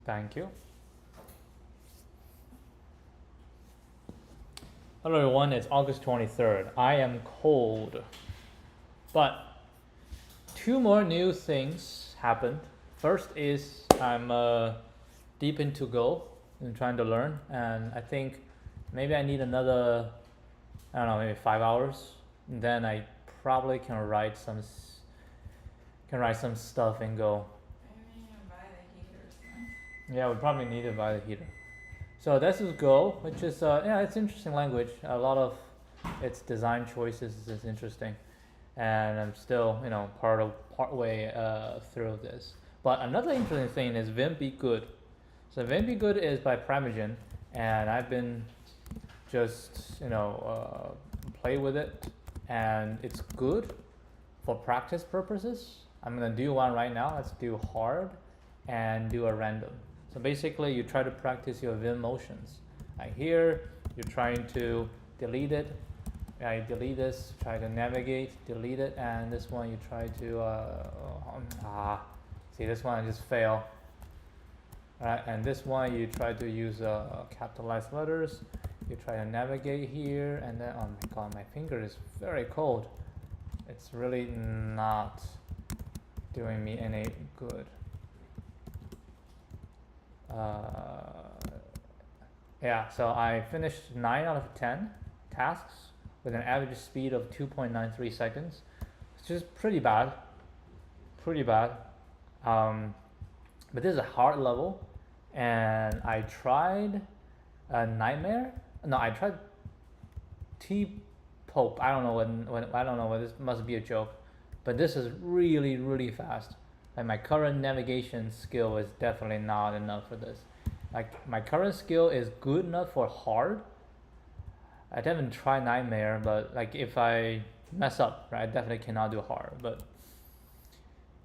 Thank you. Hello everyone, it's August 23rd. I am cold. But two more new things happened. First is I'm deep into Go and trying to learn, and I think maybe I need another, I don't know, maybe 5 hours. And then I probably can write some stuff in Go. Maybe you can buy the heaters. Yeah, we probably need to buy the heater. So this is Go, which is it's an interesting language. A lot of its design choices is interesting, and I'm still part way through this. But another interesting thing is Vim Be Good. So Vim Be Good is by Primogen, and I've been just play with it, and it's good for practice purposes. I'm gonna do one right now. Let's do hard and do a random. So basically you try to practice your Vim motions. Here you're trying to delete it. I delete this, try to navigate, delete it, and this one you try to see, this one I just fail. Alright, and this one you try to use capitalized letters. You try to navigate here, and then oh my god, my finger is very cold. It's really not doing me any good. Yeah, so I finished 9 out of 10 tasks with an average speed of 2.93 seconds, which is pretty bad. But this is a hard level, and I tried a nightmare. No, I tried T-Pope. I don't know what this must be a joke, but this is really fast. Like my current navigation skill is definitely not enough for this. Like my current skill is good enough for hard. I haven't tried nightmare, but like if I mess up, right, I definitely cannot do hard. But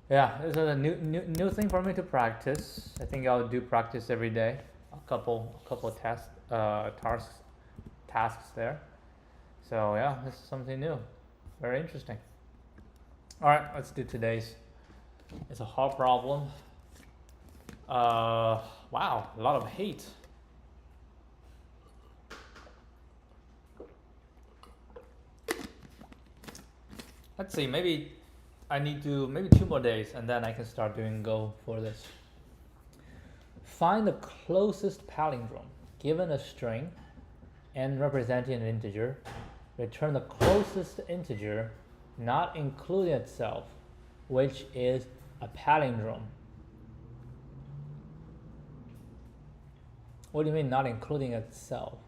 yeah, this is a new thing for me to practice. I think I'll do practice every day. A couple tasks there. So yeah, this is something new. Very interesting. All right, let's do today's. It's a hard problem. Wow, a lot of hate. Let's see, maybe I need to, maybe 2 more days, and then I can start doing Go for this. Find the closest palindrome. Given a string and representing an integer, return the closest integer, not including itself, which is a palindrome. What do you mean not including itself?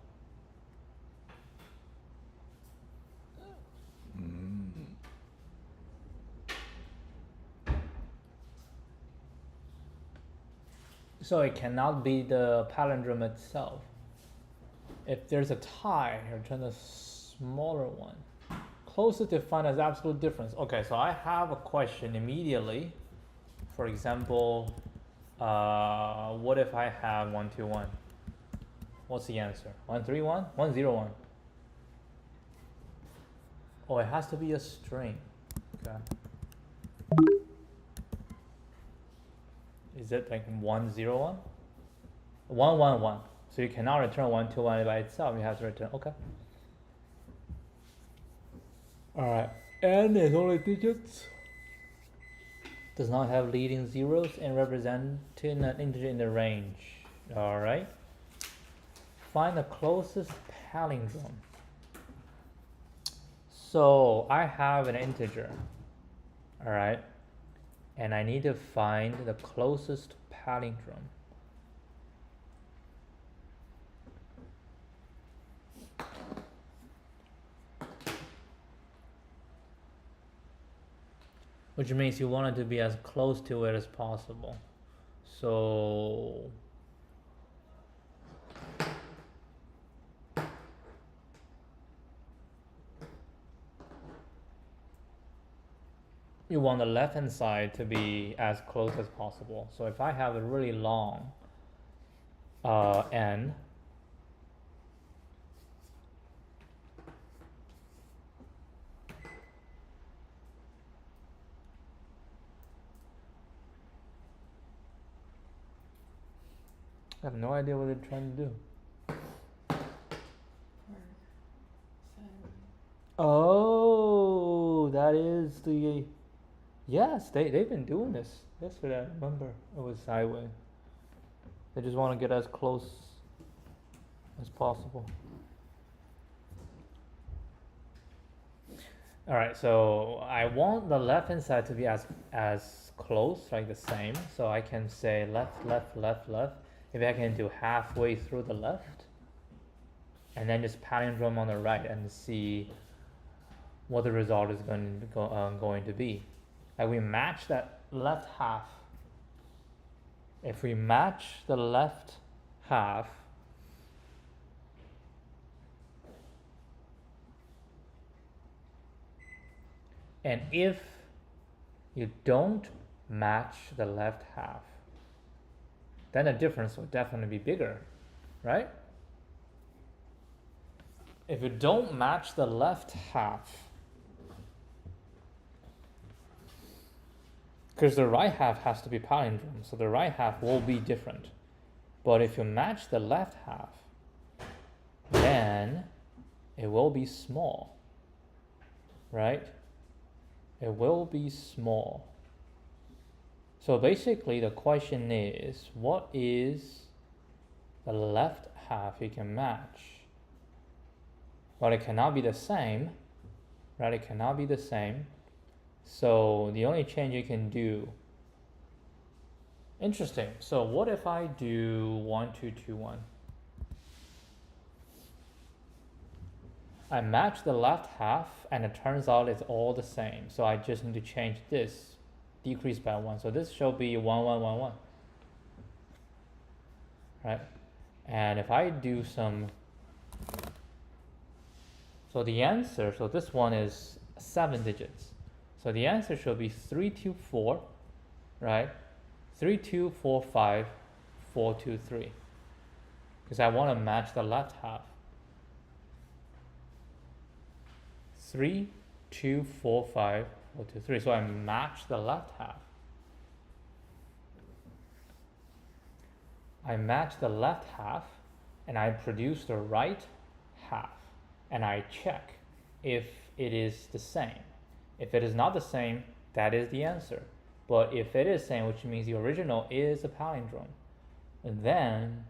So it cannot be the palindrome itself. If there's a tie, return the smaller one. Closest defined as absolute difference. Okay, so I have a question immediately. For example, what if I have 1, 2, 1? What's the answer? 1, 3, 1? 1, 0, 1. Oh, it has to be a string. Okay. Is it like 1, 0, 1? 1, 1, 1. So you cannot return 1, 2, 1 by itself. You have to return. Okay. All right. N is only digits. Does not have leading zeros and representing an integer in the range. All right. Find the closest palindrome. So I have an integer. All right. And I need to find the closest palindrome. Which means you want it to be as close to it as possible. So you want the left hand side to be as close as possible. So if I have a really long n, I have no idea what they're trying to do. Oh, that is the. Yes, they've been doing this. Yesterday, I remember it was sideways. They just want to get as close as possible. All right, so I want the left hand side to be as close, like the same. So I can say left, left, left, left. If I can do halfway through the left, and then just palindrome on the right and see what the result is going to be. Like we match that left half. If we match the left half, and if you don't match the left half, then the difference will definitely be bigger, right? If you don't match the left half, because the right half has to be palindrome, so the right half will be different. But if you match the left half, then it will be small, right? It will be small. So basically the question is, what is the left half you can match? Well, it cannot be the same, right? It cannot be the same. So the only change you can do. Interesting. So what if I do 1, 2, 2, 1? I match the left half and it turns out it's all the same. So I just need to change this, decrease by 1. So this should be 1, 1, 1, 1. Right? And if I do some, so the answer, so this one is 7 digits. So the answer should be 3, 2, 4, right? 3, 2, 4, 5, 4, 2, 3. Because I want to match the left half. 3, 2, 4, 5, 4, 2, 3. So I match the left half. I match the left half and I produce the right half. And I check if it is the same. If it is not the same, that is the answer. But if it is the same, which means the original is a palindrome, then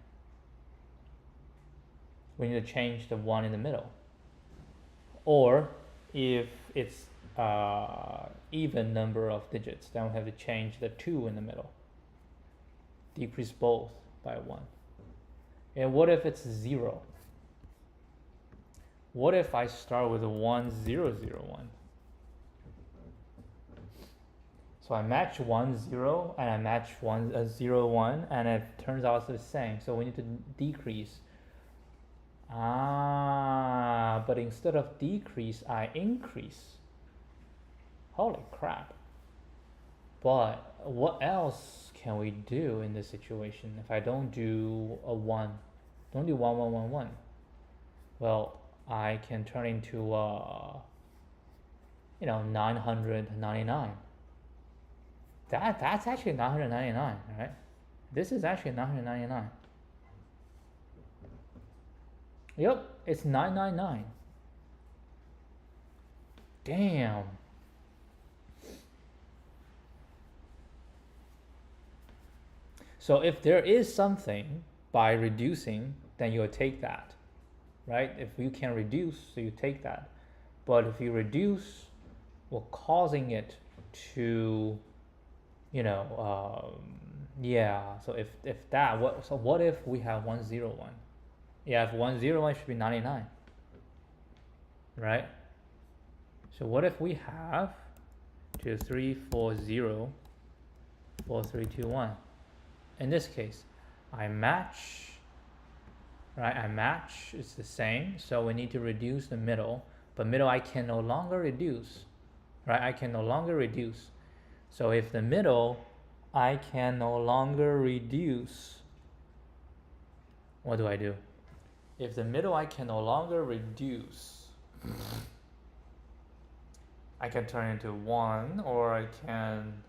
we need to change the 1 in the middle. Or if it's even number of digits, then we have to change the 2 in the middle. Decrease both by 1. And what if it's 0? What if I start with a 1, 0, 0, 1? So I match 1, 0, and I match 1, 0, 1, and it turns out it's the same. So we need to decrease. But instead of decrease, I increase. Holy crap. But what else can we do in this situation if I don't do a 1? Don't do 1, 1, 1, 1. Well, I can turn into 999. That's actually 999, right? This is actually 999. Yep, it's 999. Damn. So if there is something by reducing, then you'll take that, right? If you can reduce, so you take that. But if you reduce, well, causing it to, yeah. So if that, what if we have 101? Yeah, if 101 should be 99, right? So what if we have 2, 3, 4, 0, 4, 3, 2, 1? In this case, I match, right? I match, it's the same. So we need to reduce the middle, but middle I can no longer reduce, right? I can no longer reduce. So if the middle I can no longer reduce, what do I do? If the middle I can no longer reduce, I can turn into 1, or I can,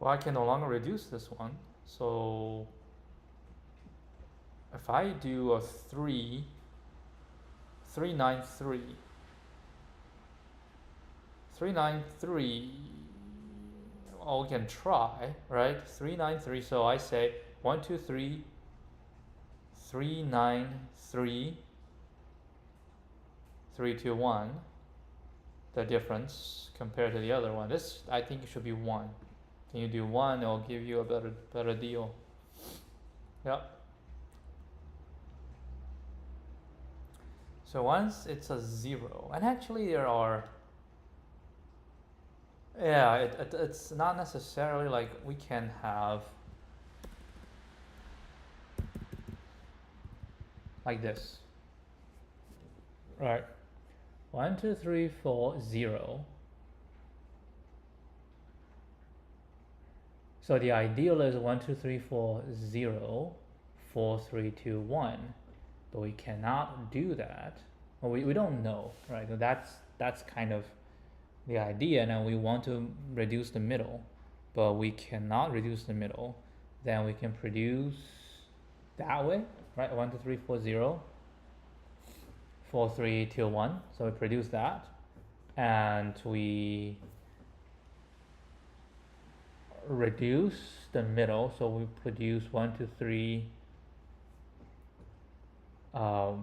Well, I can no longer reduce this one. So if I do a 393, 393, well, we can try, right? 393, so I say 1, 2, 3, 393, 3, 2, 1. The difference compared to the other one. This, I think, it should be 1. Can you do 1? It'll give you a better deal. Yep. So once it's a 0, and actually there are, yeah, it's not necessarily like we can have like this, right? 1, 2, 3, 4, 0. So the ideal is 1, 2, 3, 4, 0, 4, 3, 2, 1. But we cannot do that. Well, we don't know, right? So that's kind of the idea. Now we want to reduce the middle, but we cannot reduce the middle. Then we can produce that way, right? 1, 2, 3, 4, 0, 4, 3, 2, 1. So we produce that, and we reduce the middle. So we produce 1, 2, 3. Because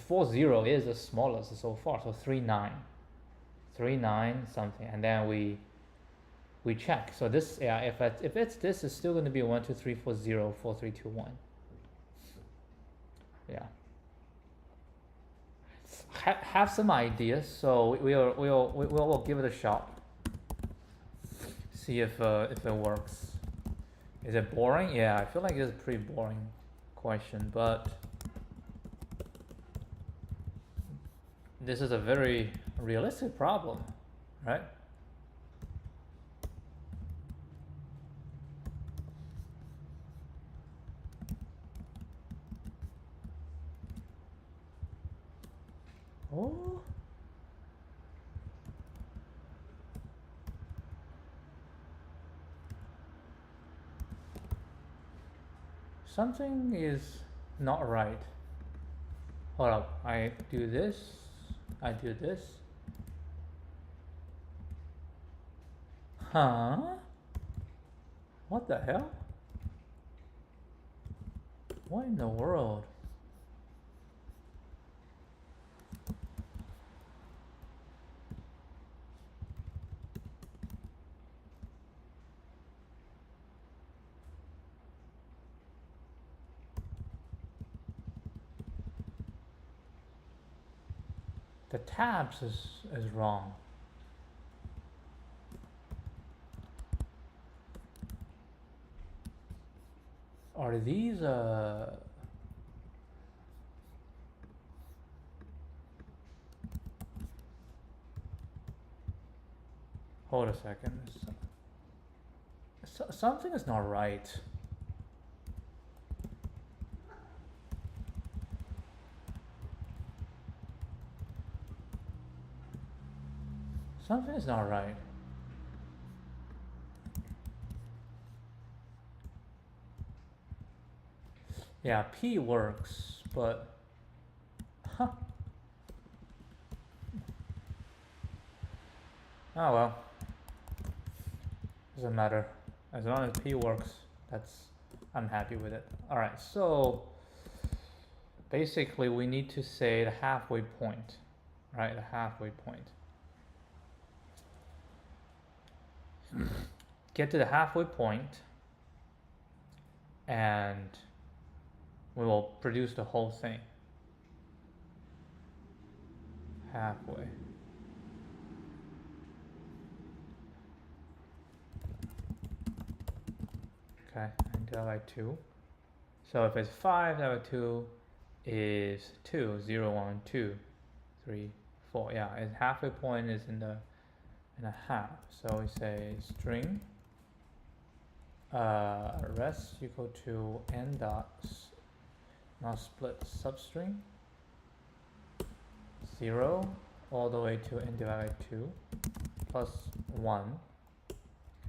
4, 0 is the smallest so far, so 3, 9, 3, 9 something, and then we check. So this, yeah, if it's this, is still going to be 1, 2, 3, 4, 0, 4, 3, 2, 1. Yeah. Have some ideas. So we'll give it a shot. See if it works. Is it boring? Yeah, I feel like it's a pretty boring question, but this is a very realistic problem, right? Oh. Something is not right. Hold up, I do this, I do this. Huh? What the hell? What in the world? The tabs is wrong. Are these hold a second. Something is not right. Something is not right. Yeah, P works, but huh. Oh well. Doesn't matter. As long as P works, I'm happy with it. Alright, so basically we need to say the halfway point. Right, the halfway point. Get to the halfway point, and we will produce the whole thing. Halfway. Okay, and divide by 2. So if it's 5 divided by 2 is 2, 0, 1, 2, 3, 4. Yeah, and halfway point is in a half. So we say string rest equal to n dot not split substring 0 all the way to n divided by 2 plus 1.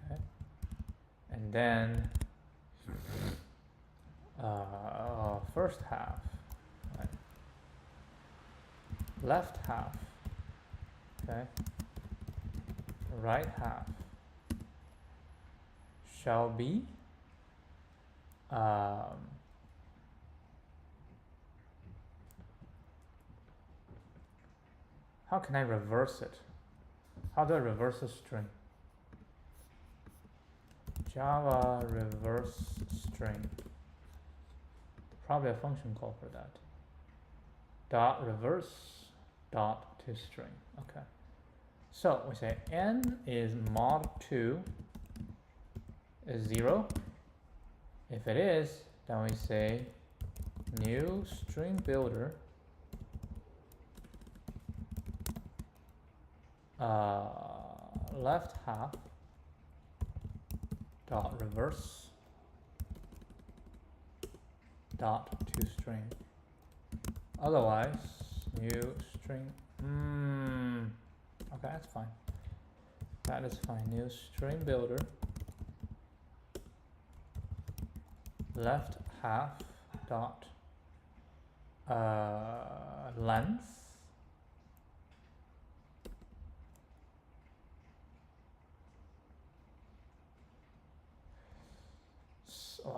Okay. and then first half, right? Left half, okay? Right half shall be how can I reverse it? How do I reverse a string? Java reverse string. Probably a function call for that. Dot reverse dot to string. Okay. So we say n is mod 2 is 0. If it is, then we say new string builder left half dot reverse dot to string. Otherwise, new string. Okay, that's fine. That is fine. New string builder left half dot length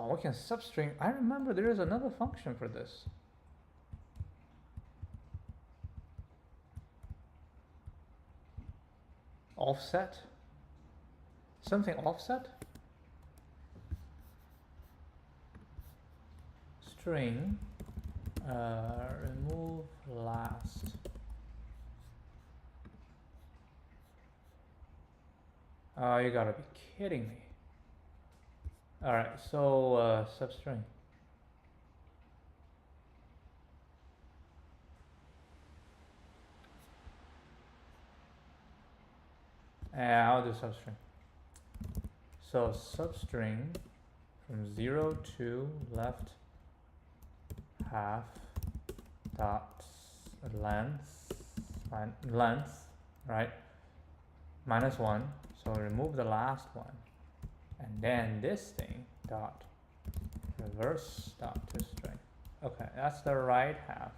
we can substring. I remember there is another function for this. Offset? Something offset? String remove last. Oh, you gotta be kidding me. Alright, so substring. I'll do substring. So substring from 0 to left half dot length, right? -1. So remove the last one. And then this thing dot reverse dot to string. Okay, that's the right half.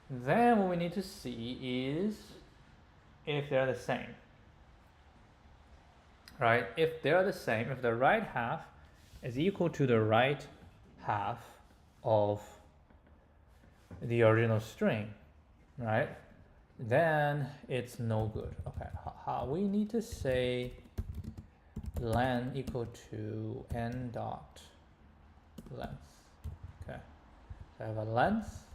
Then what we need to see is if they're the same. Right? If they're the same, if the right half is equal to the right half of the original string, right? Then it's no good. Okay, we need to say len equal to n dot length. Okay, so I have a length.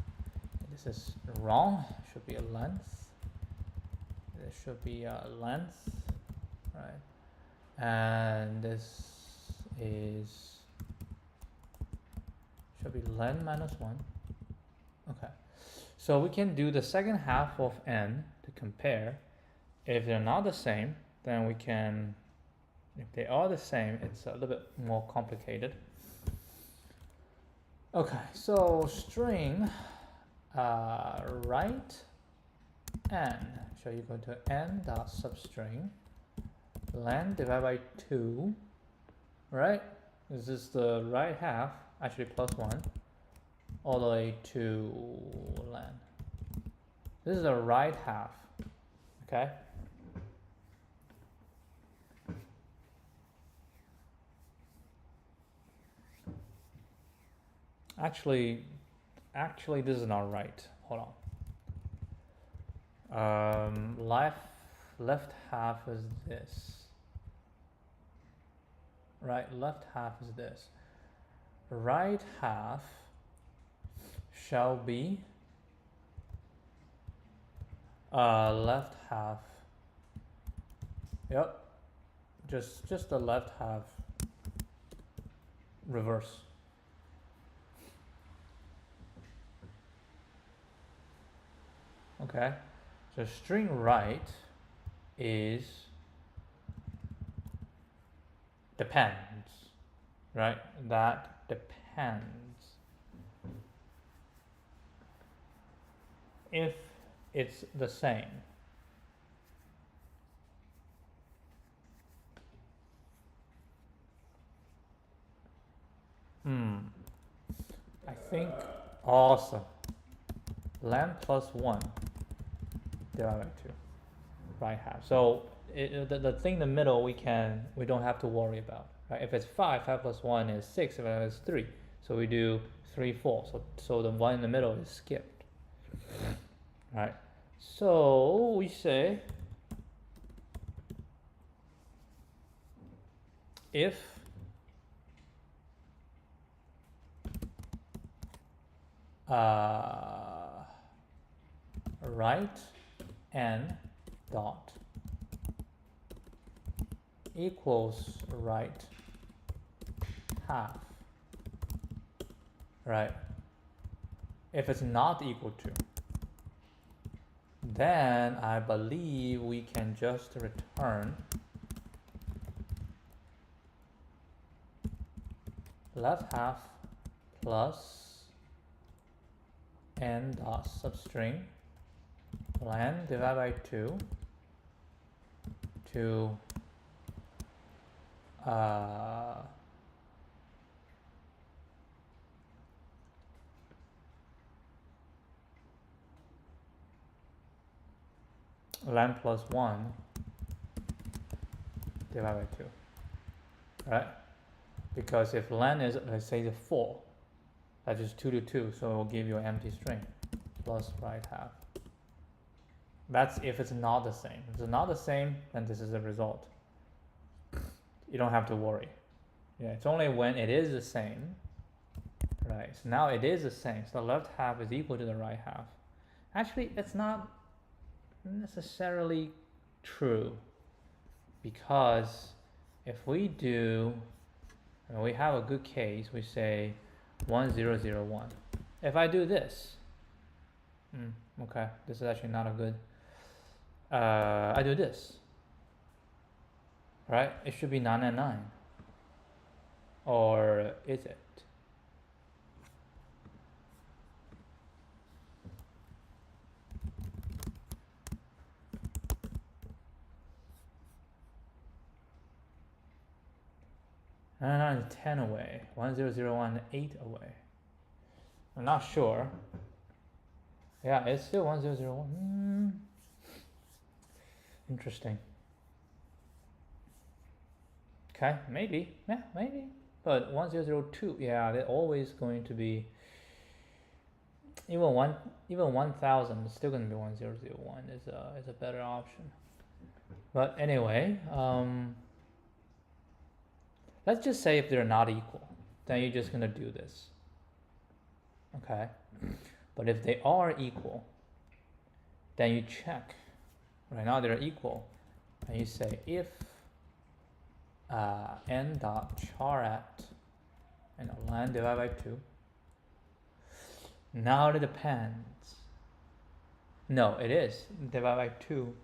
This is wrong. It should be a length. There should be a length, right? And this is should be len -1. Okay, so we can do the second half of n to compare. If they're not the same, then we can. If they are the same, it's a little bit more complicated. Okay, so string right n shall equal to n dot substring len divided by 2, right? This is the right half, actually +1, all the way to len. This is the right half, okay? Actually, this is not right. Hold on. Left half is this. Right, left half is this. Right half shall be left half. Yep. Just the left half reverse. Okay, so string right is depends, right? That depends. If it's the same. think awesome. Len plus 1 divided by 2, right half. So the thing in the middle we don't have to worry about. Right? If it's 5, 5 plus 1 is 6, if it's 3. So we do 3, 4. So the one in the middle is skipped. Right? So we say if right n dot equals right half, right? If it's not equal to, then I believe we can just return left half plus n dot substring len divided by 2 to len plus 1 divided by 2, right? Because if len is, let's say, the 4, that's just 2 to 2, so it will give you an empty string plus right half. That's if it's not the same. If it's not the same, then this is the result. You don't have to worry. Yeah, it's only when it is the same, right? So now it is the same. So the left half is equal to the right half. Actually, it's not necessarily true, because if we do, we have a good case, we say 1, 0, 0, 1. If I do this, okay, this is actually not a good, I do this, right? It should be 9 and 9. Or is it? And 9 is 10 away. 1, 0, 0, 1, 8 away. I'm not sure. Yeah, it's still 1, 0, 0, 1. Interesting. Okay, maybe. Yeah, maybe. But 1, 0, 0, 2, yeah, they're always going to be, even 1000 is still going to be 1, 0, 0, 1 is a better option. But anyway, let's just say if they're not equal, then you're just going to do this. Okay? But if they are equal, then you check. Right now they're equal. And you say if n dot char at and len divided by 2. Now it depends. No, it is divided by 2.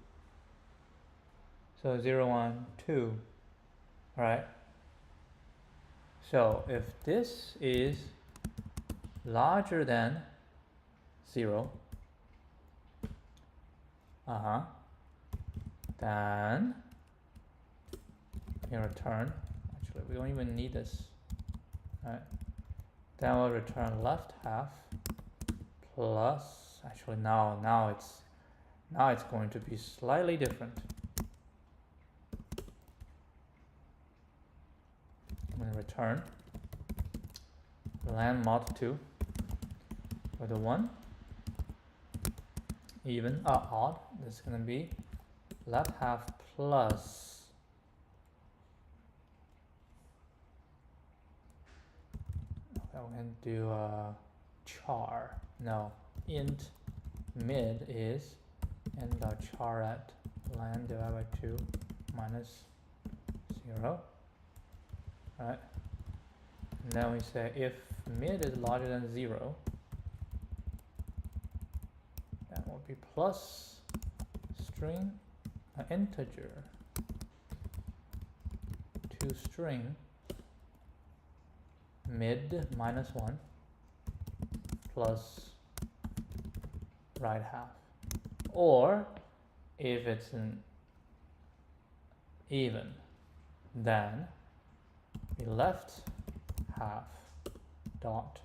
So 0, 1, 2. Right? So if this is larger than 0, then you return, actually we don't even need this, right? Then we'll return left half plus, actually now it's going to be slightly different. I'm going to return len mod 2 with a 1, even, odd, this is going to be left half plus I'm going to do char. No, int mid is n dot char at len divided by 2 minus 0. Right? And then we say if mid is larger than 0, that will be plus string integer to string mid minus 1 plus right half. Or if it's an even, then the left half dot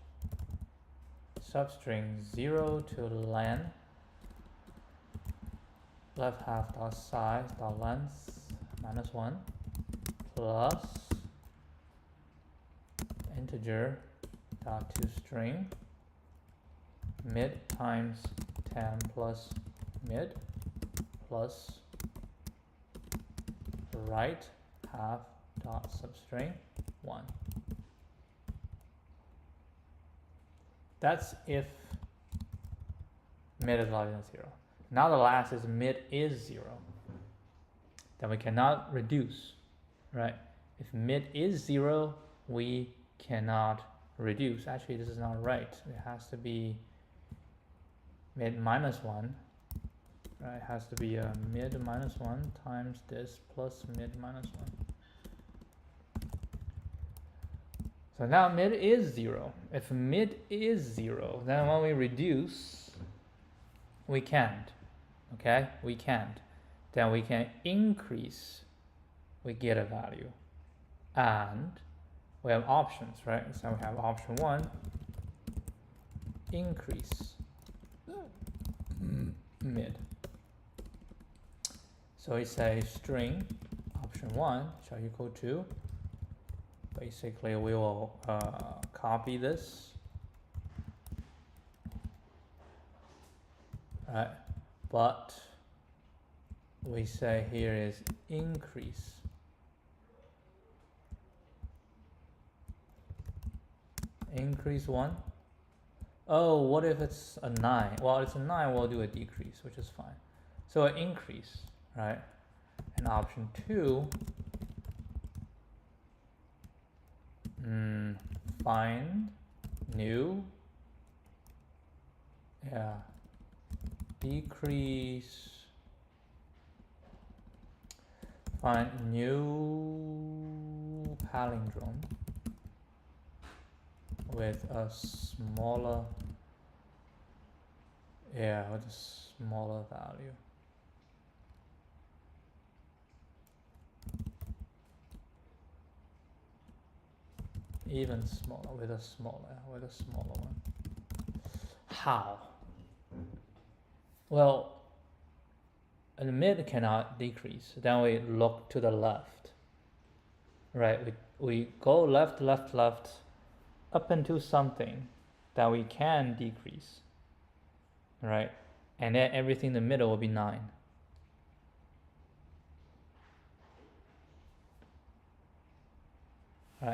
substring 0 to len left half dot size dot length minus 1 plus integer dot toString mid times 10 plus mid plus right half dot substring 1. That's if mid is larger than 0. Now the last is mid is 0. Then we cannot reduce, right? If mid is 0, we cannot reduce. Actually, this is not right. It has to be mid minus 1. Right? It has to be a mid minus 1 times this plus mid minus 1. So now mid is 0. If mid is 0, then when we reduce, we can't. Okay? We can't. Then we can increase, we get a value. And we have options, right? So we have option 1, increase mid. So we say string option 1 shall equal to, basically we will copy this, right? But we say here is increase increase 1. Oh, what if it's a 9? Well, it's a 9, we'll do a decrease, which is fine. So an increase, right? And option 2, find new, decrease, find new palindrome with a smaller, with a smaller value. Even smaller, with a smaller one. How? Well, the mid cannot decrease. Then we look to the left, right? We go left, left, left, up into something that we can decrease, right? And then everything in the middle will be 9.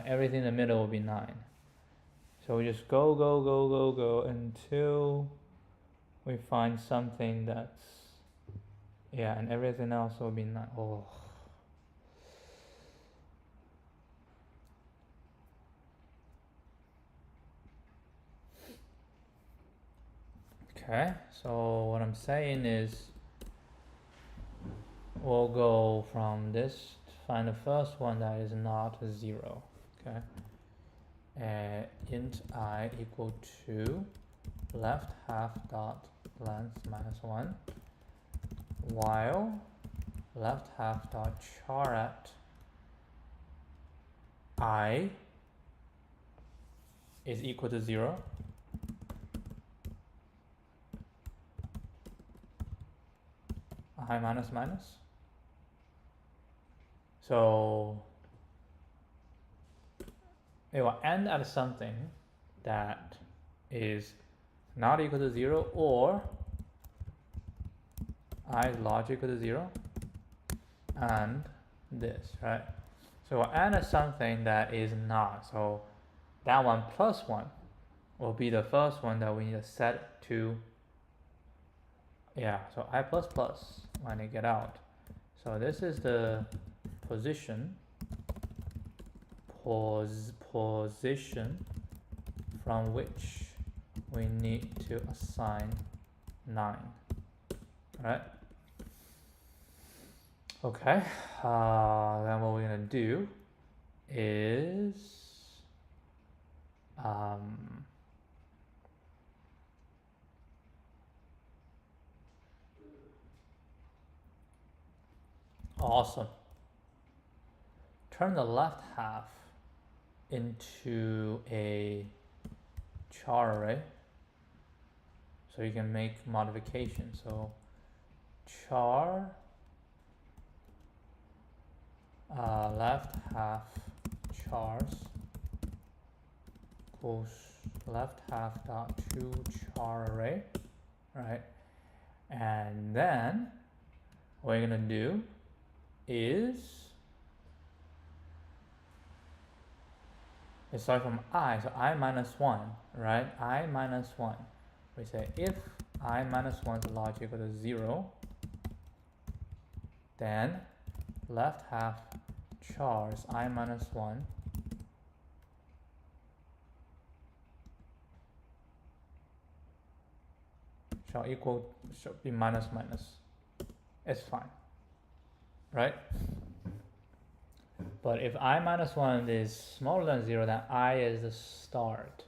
Everything in the middle will be 9. So we just go until we find something that's, and everything else will be 9. Oh. Okay, so what I'm saying is we'll go from this to find the first one that is not 0. Okay, int I equal to left half dot length minus 1 while left half dot char at I is equal to 0. I minus minus. So it will end at something that is not equal to 0 or I is large equal to 0 and this, right? So we'll end at something that is not. So that one plus 1 will be the first one that we need to set to, so I plus plus when they get out. So this is the position from which we need to assign 9. Right? Okay. Then what we're gonna do is awesome. Turn the left half into a char array So you can make modifications. So char left half chars equals left half dot to char array, right? And then what we're gonna do is we start from I, so I minus 1, right? I minus 1. We say if I minus 1 is logical to 0, then left half chars I minus 1 shall be minus minus. It's fine, right? But if I minus 1 is smaller than 0, then I is the start.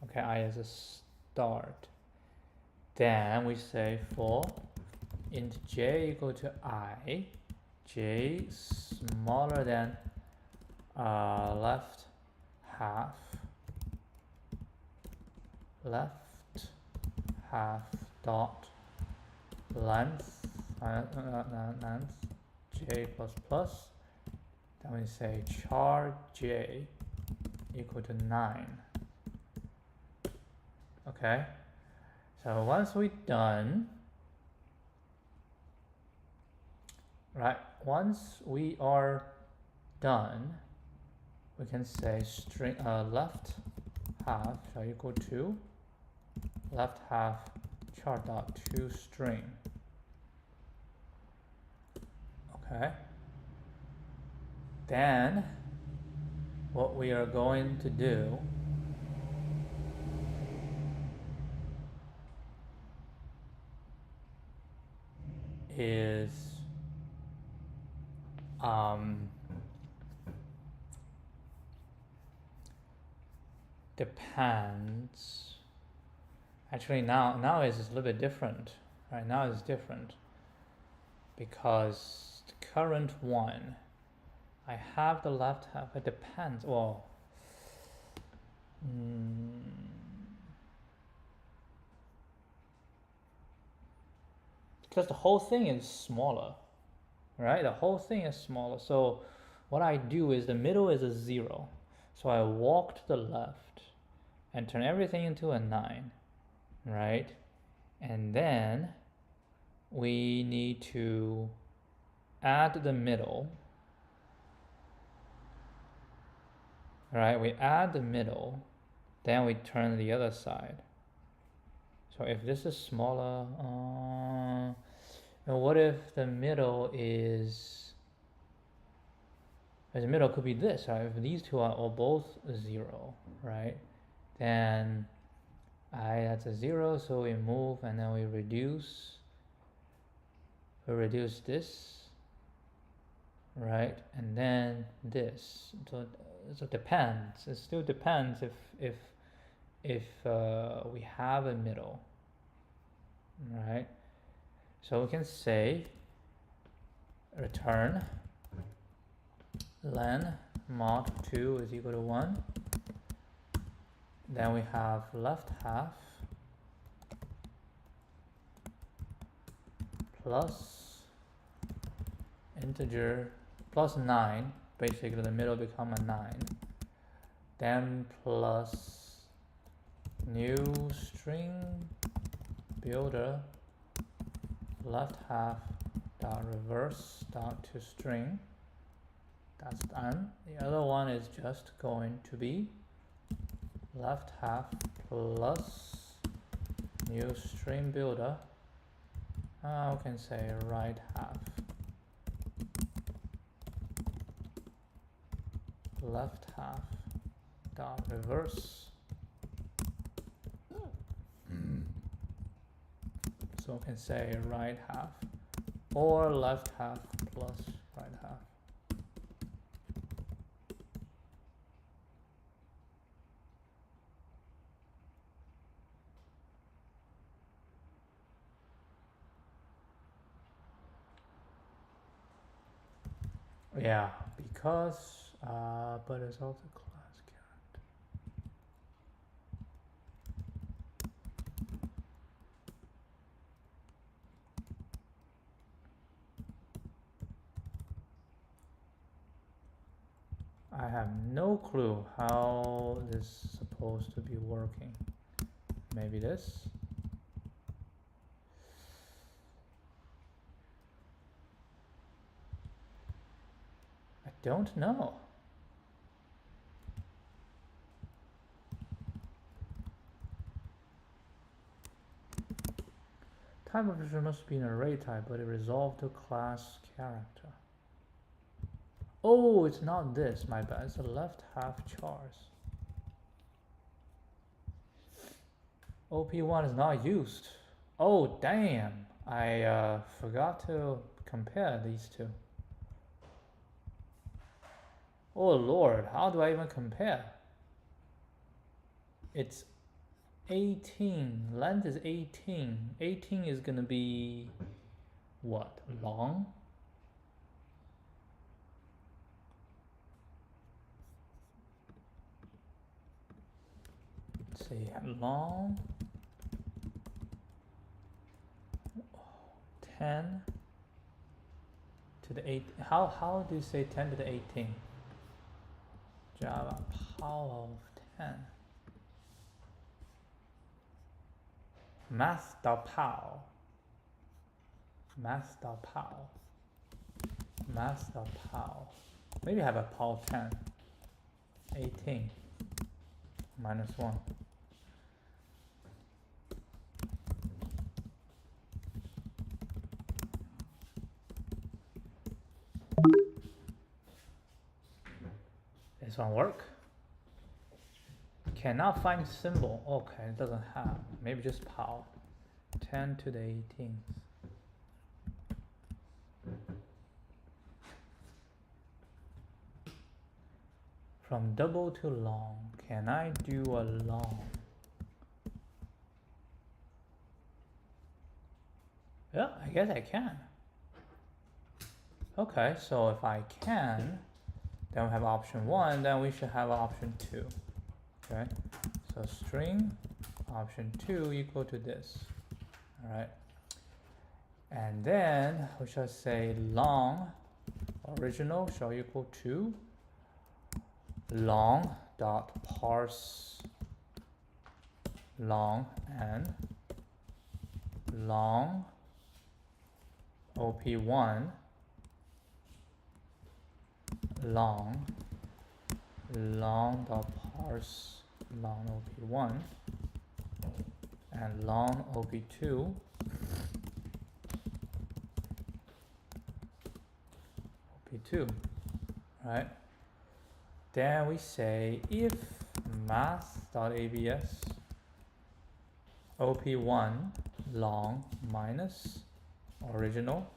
Okay, I is the start. Then we say for int j equal to I, j smaller than left half dot length j plus plus. Then we say char j equal to 9. Okay, so once we're done, right, once we are done, we can say string left half shall equal to left half char dot to string. Okay, then what we are going to do is depends. Actually now is a little bit different. Right now it's different because the current one I have the left half. It depends. Well, because the whole thing is smaller, right? The whole thing is smaller. So what I do is the middle is a 0. So I walk to the left and turn everything into a 9, right? And then we need to add the middle. Right, we add the middle, then we turn the other side. So if this is smaller, and what if the middle is, the middle could be this, right? If these two are all both 0, right? Then that's a 0, so we move and then we reduce this, right? And then this. So it depends. It still depends if we have a middle, right? So we can say return len mod 2 is equal to 1. Then we have left half plus integer plus 9. Basically the middle become a 9, then plus new string builder left half dot reverse dot to string. That's done. The other one is just going to be left half plus new string builder. We can say right half left half dot reverse. So we can say right half or left half plus right half. Yeah, because but it's also class character. have no clue how this is supposed to be working. Maybe this? I don't know. Type operator must be an array type, but it resolved to class character. Oh, it's not this, my bad. It's the left half chars. OP1 is not used. Oh, damn. I forgot to compare these two. Oh, Lord. How do I even compare? It's 18. Length is 18. 18 is going to be what? Long? Let's see. Long. 10 to the 8. How do you say 10 to the 18? Java power of 10. Math.pow. Math.pow. Math.pow. Maybe I have a power 10. 18 minus 1. This one work? Cannot find symbol. Okay, it doesn't have. Maybe just power. 10 to the 18th. From double to long. Can I do a long? Yeah, I guess I can. Okay, so if I can, then we have option 1, then we should have option 2. Okay, so string option 2 equal to this. All right, and then we shall say long original shall equal to long dot parse long and long op1 long dot parse long op1 and long op2 right? Then we say if math.abs op1 long minus original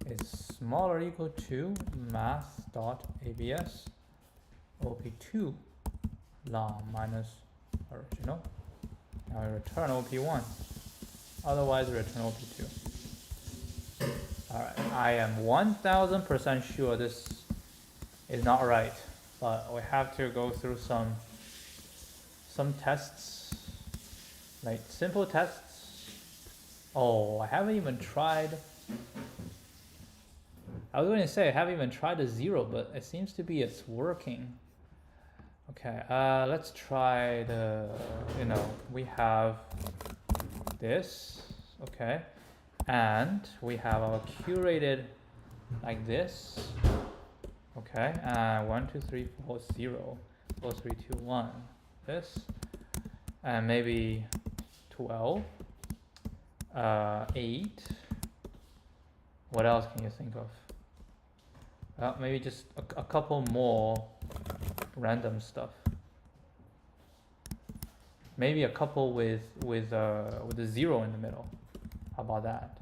is smaller or equal to math.abs op2 long minus original. Now we return op1. Otherwise, we return op2. Alright, I am 1000% sure this is not right, but we have to go through some tests, like simple tests. Oh, I haven't even tried. I was going to say I haven't even tried the 0, but it seems to be it's working. Okay, let's try the, we have this, okay, and we have our curated like this, okay, 1 2 3 4 0 4 3 2 1 this, and maybe 12, 8. What else can you think of? Maybe just a couple more random stuff. Maybe a couple with a 0 in the middle. How about that?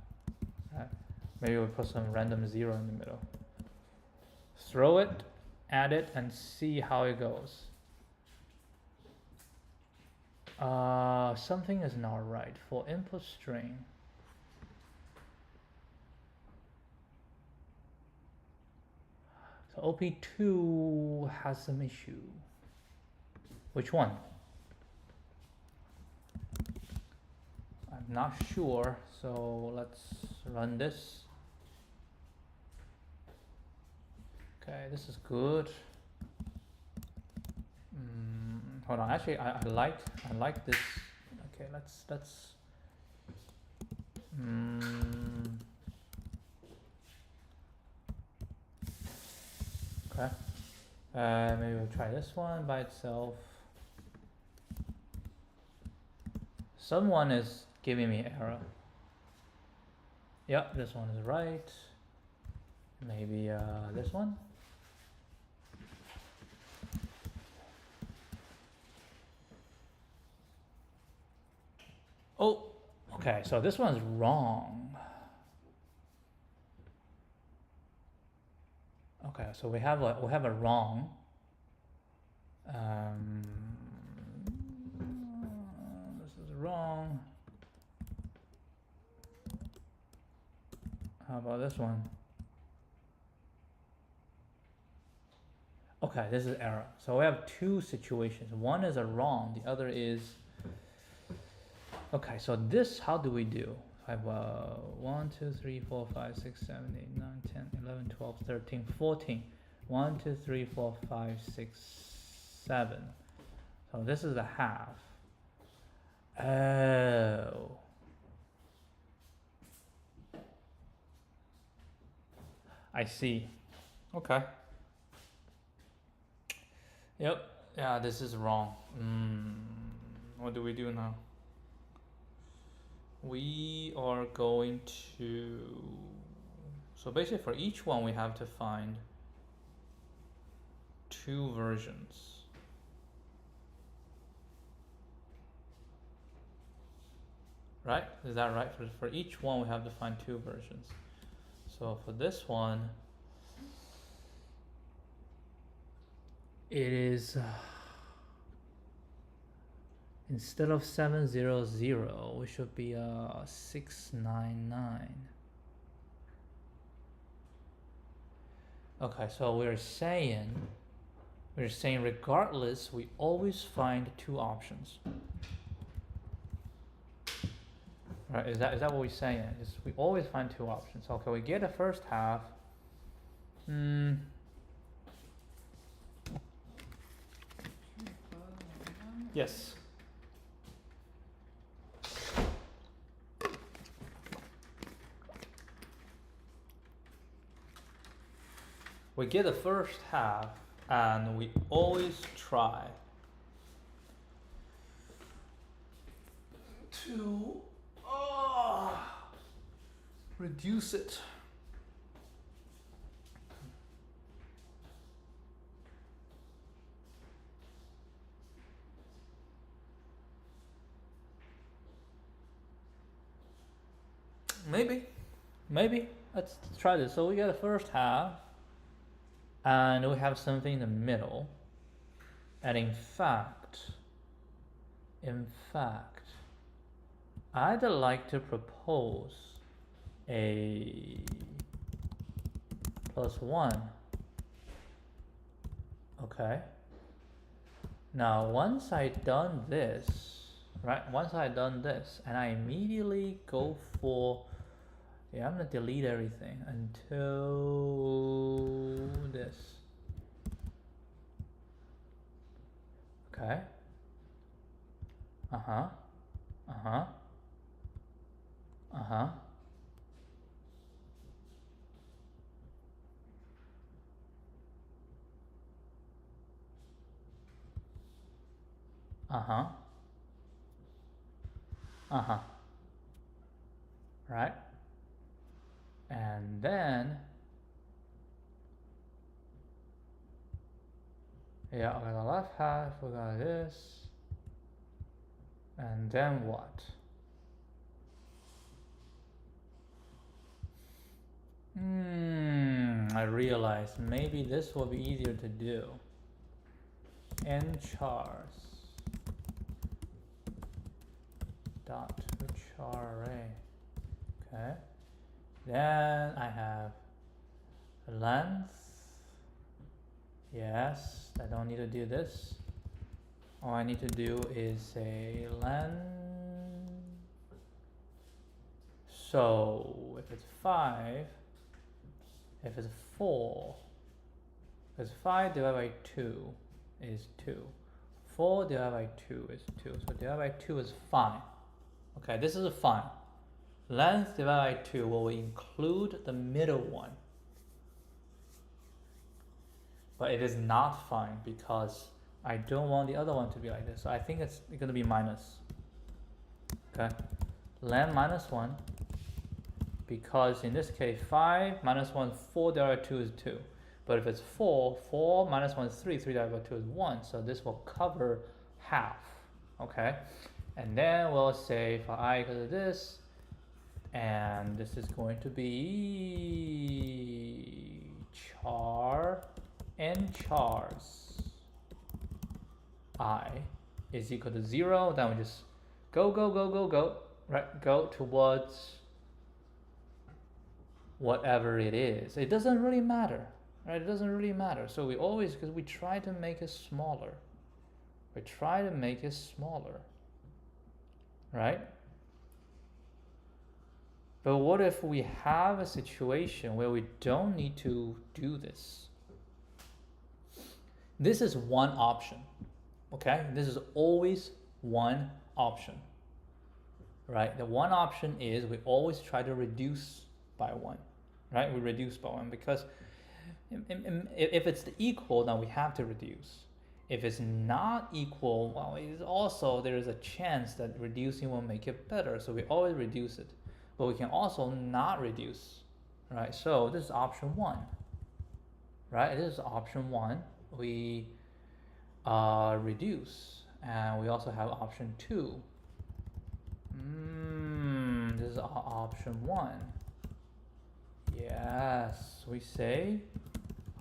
Maybe we'll put some random 0 in the middle. Throw it, add it, and see how it goes. Something is not right for input string. So op2 has some issue. Which one? I'm not sure, so let's run this. Okay, this is good. hold on. Actually, I like this. Okay, let's. Okay. Maybe we'll try this one by itself. Someone is giving me error. Yep, this one is right. Maybe this one. Oh, okay. So this one's wrong. Okay, so we have a wrong. This is wrong. How about this one? Okay, this is error. So we have two situations. One is a wrong, the other is. Okay, so this, how do we do? I have 1, 2, 3, 4, 5, 6, 7, 8, 9, 10, 11, 12, 13, 14. 1, 2, 3, 4, 5, 6, 7. So this is a half. Oh. I see. Okay. Yep. Yeah, this is wrong. What do we do now? We are going to. So basically, for each one, we have to find two versions. Right? Is that right? For each one, we have to find two versions. So for this one, it is instead of 700, we should be 699. Okay, so we're saying regardless, we always find two options. Right? Is that what we're saying? Is we always find two options. Okay, we get the first half. Yes. We get the first half, and we always try to reduce it. Maybe. Let's try this. So we get the first half, and we have something in the middle. And in fact, I'd like to propose a +1. Okay. Now, once I've done this, right? Once I've done this, and I immediately go for, I'm gonna delete everything until this. Okay. Uh-huh. Uh-huh. Uh-huh. Uh-huh. Uh-huh. Right? And then, yeah, I got the left half, we got this. And then what? I realized maybe this will be easier to do. nchars dot char array. Okay. Then I have length. Yes, I don't need to do this. All I need to do is say length. So if it's 5, if it's 4, because 5 divided by 2 is 2. 4 divided by 2 is 2. So divided by 2 is fine. Okay, this is fine. Length divided by 2 will include the middle one. But it is not fine because I don't want the other one to be like this. So I think it's going to be minus. Okay, length minus 1. Because in this case, 5 minus 1, 4 divided by 2 is 2. But if it's 4, 4 minus 1 is 3, 3 divided by 2 is 1. So this will cover half. Okay, and then we'll say for I equal to this, and this is going to be char n chars I is equal to 0. Then we just go, right? Go towards whatever it is. It doesn't really matter, right? It doesn't really matter. So we always, because we try to make it smaller. We try to make it smaller, right? But what if we have a situation where we don't need to do this? This is one option, okay? This is always one option, right? The one option is we always try to reduce by 1, right? We reduce by 1 because if it's equal, then we have to reduce. If it's not equal, well, it's also there is a chance that reducing will make it better, so we always reduce it. But we can also not reduce, right? So this is option 1, right? This is option 1. We reduce, and we also have option 2. This is option 1. Yes, we say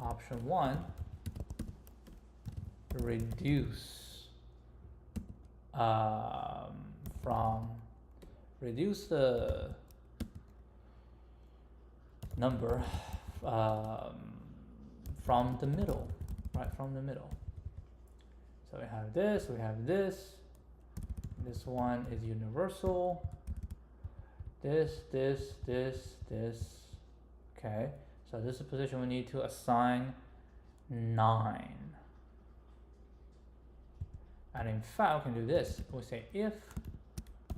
option 1, reduce reduce the number from the middle, right? From the middle. So we have this, we have this. This one is universal. This. Okay, so this is a position we need to assign 9. And in fact, we can do this. We say if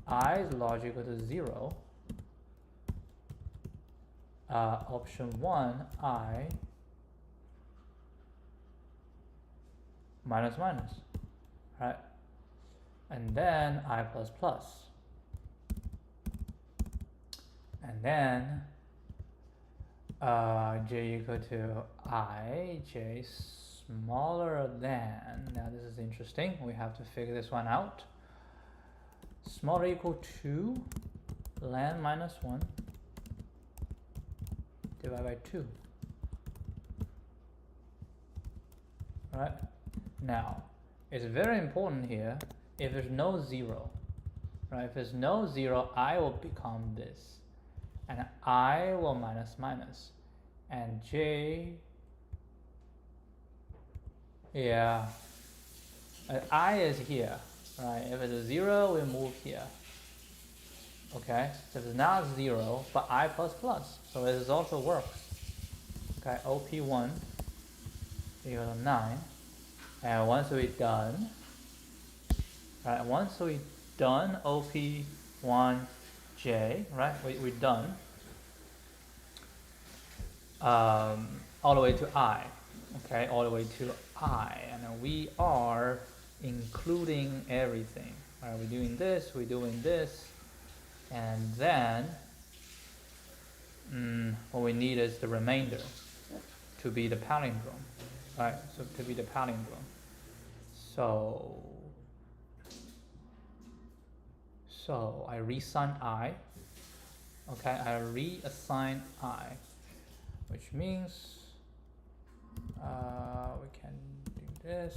I is larger equal to 0, option 1, I minus, right? And then I plus plus. And then j equal to I, j smaller than, now this is interesting, we have to figure this one out. Smaller equal to ln minus 1 divided by 2. Right? Now, it's very important here, if there's no 0, right? If there's no 0, I will become this. And I will minus, and j, yeah, I is here, right? If it's a 0, we move here. Okay, so if it's not 0, but I plus plus, so this also works. Okay, OP1 equal to 9, and once we're done, right? Once we're done OP1J, right? We're done. All the way to I, okay, all the way to I, and we are including everything. Right? We're doing this, and then what we need is the remainder to be the palindrome, right? So to be the palindrome. So I reassign I, okay, I reassign I, which means we can do this,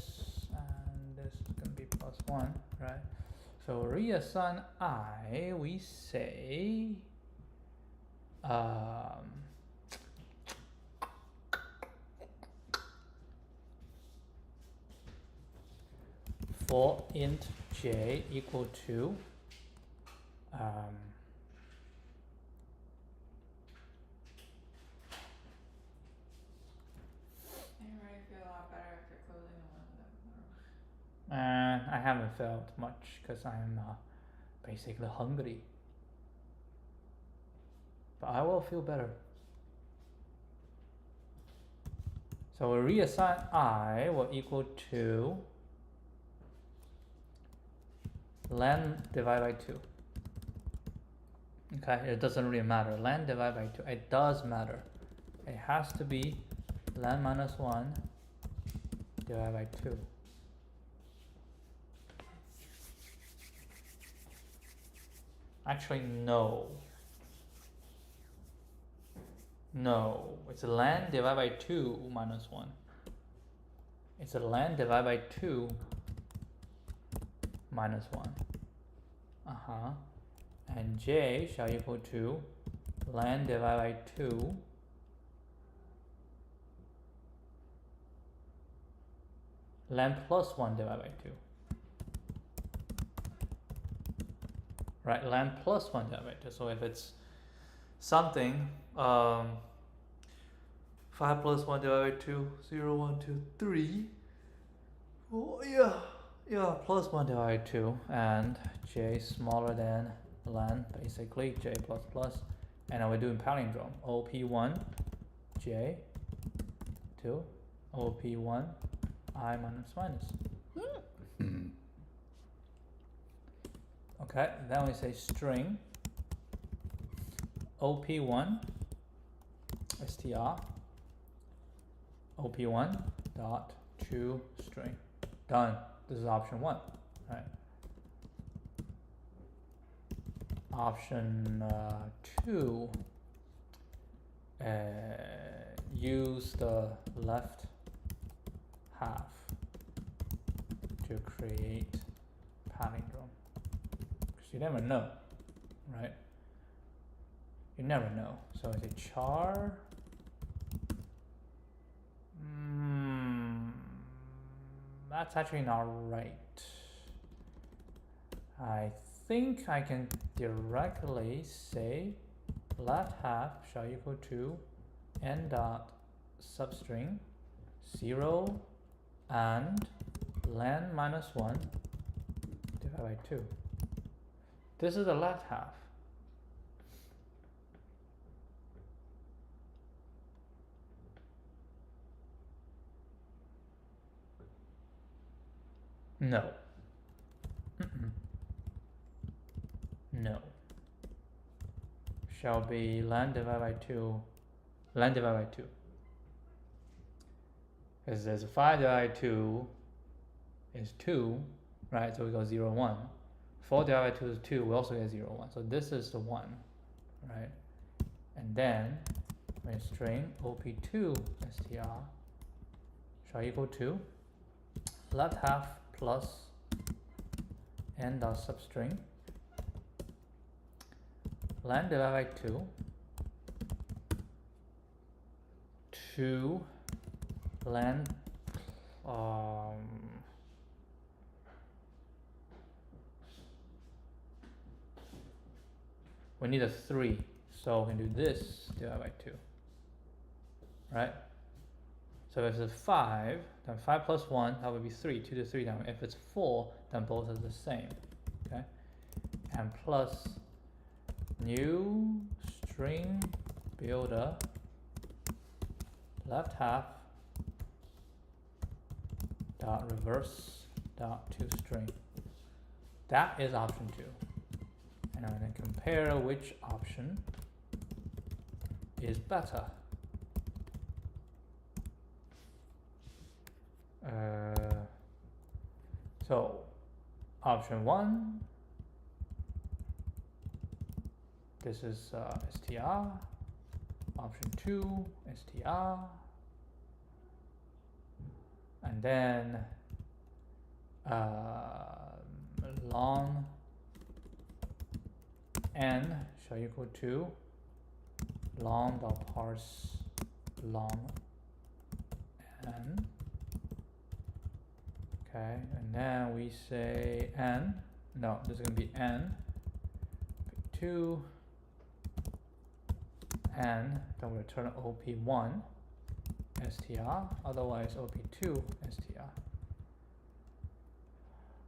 and this is going to be plus 1, right? So reassign I, we say for int j equal to I already feel a lot better after closing the window. felt much because I'm basically hungry. But I will feel better. So we reassign I will equal to len divided by 2. Okay, it doesn't really matter. Len divided by 2. It does matter. It has to be len minus 1 divided by 2. Actually, no. No, it's len divided by 2 minus 1. It's a len divided by 2 minus 1. And j shall equal to len divided by 2 len plus 1 divided by 2. Right, len plus 1 divided by 2. So if it's something 5 plus 1 divided by 2, 0, 1, 2, 3. Oh, yeah, plus 1 divided by 2, and j smaller than len, basically, j plus plus. And now we're doing palindrome. OP1, j, 2, OP1, I minus minus. Okay, then we say string OP1 str OP1 dot to string. Done. This is option 1, right? Option 2, use the left half to create palindrome. Because you never know, right? You never know. So it's a char. That's actually not right. I think I can directly say left half shall equal to n dot substring 0 and len minus 1 divided by 2. This is the left half. No. No. Shall be len divided by 2. Len divided by 2. Because there's 5 divided by 2 is 2, right? So we go 0, 1. 4 divided by 2 is 2. We also get 0, 1. So this is the 1, right? And then my string op2 str shall equal to left half plus n dot substring len divided by 2 len we need a 3, so we can do this divided by 2, right? So if it's 5, then 5 plus 1, that would be 3, 2 to 3 down. If it's 4, then both are the same, okay? And plus new string builder left half dot reverse dot to string. That is option 2. And I'm going to compare which option is better. So option 1, this is str. Option 2, str. And then long n shall equal to long dot parse long n. Okay, and then we say n. No, this is going to be n. 2 n. Then we return op1 str. Otherwise op2 str.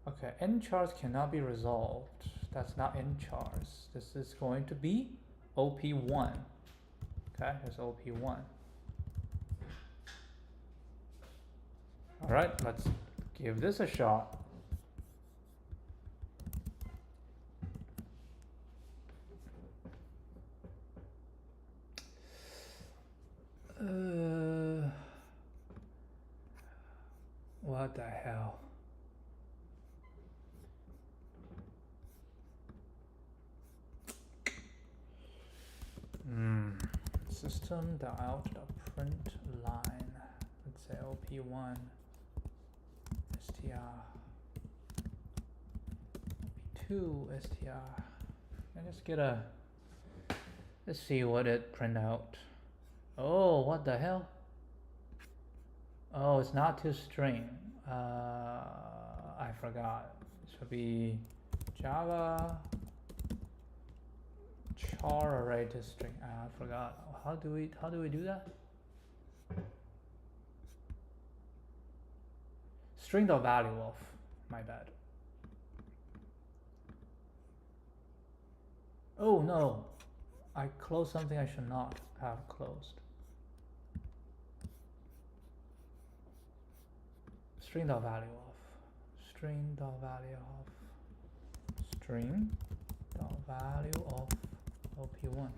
Okay, Okay, n chars cannot be resolved. That's not n chars. This is going to be OP1. Okay, here's OP1. Alright, let's give this a shot. What the hell? System.out.print line. Let's say OP1 str OP2 str. I just get a. Let's see what it print out. Oh, what the hell? Oh, it's not to string. I forgot. It should be Java char array to string. I forgot. How do we do that? String the value of. My bad. Oh no, I closed something I should not have closed. String the value of. String the value of. String the value of OP1.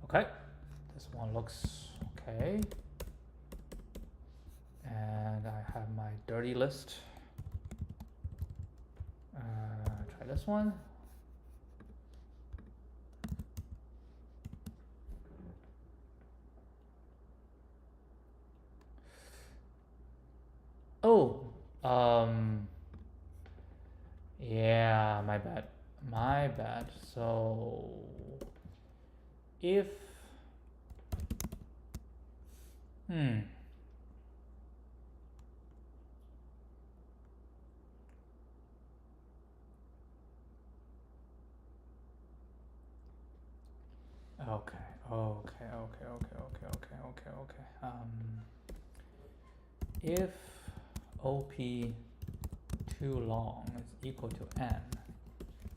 Okay, this one looks okay. And I have my dirty list. Try this one. Oh, yeah, my bad. My bad. So if if OP too long is equal to n,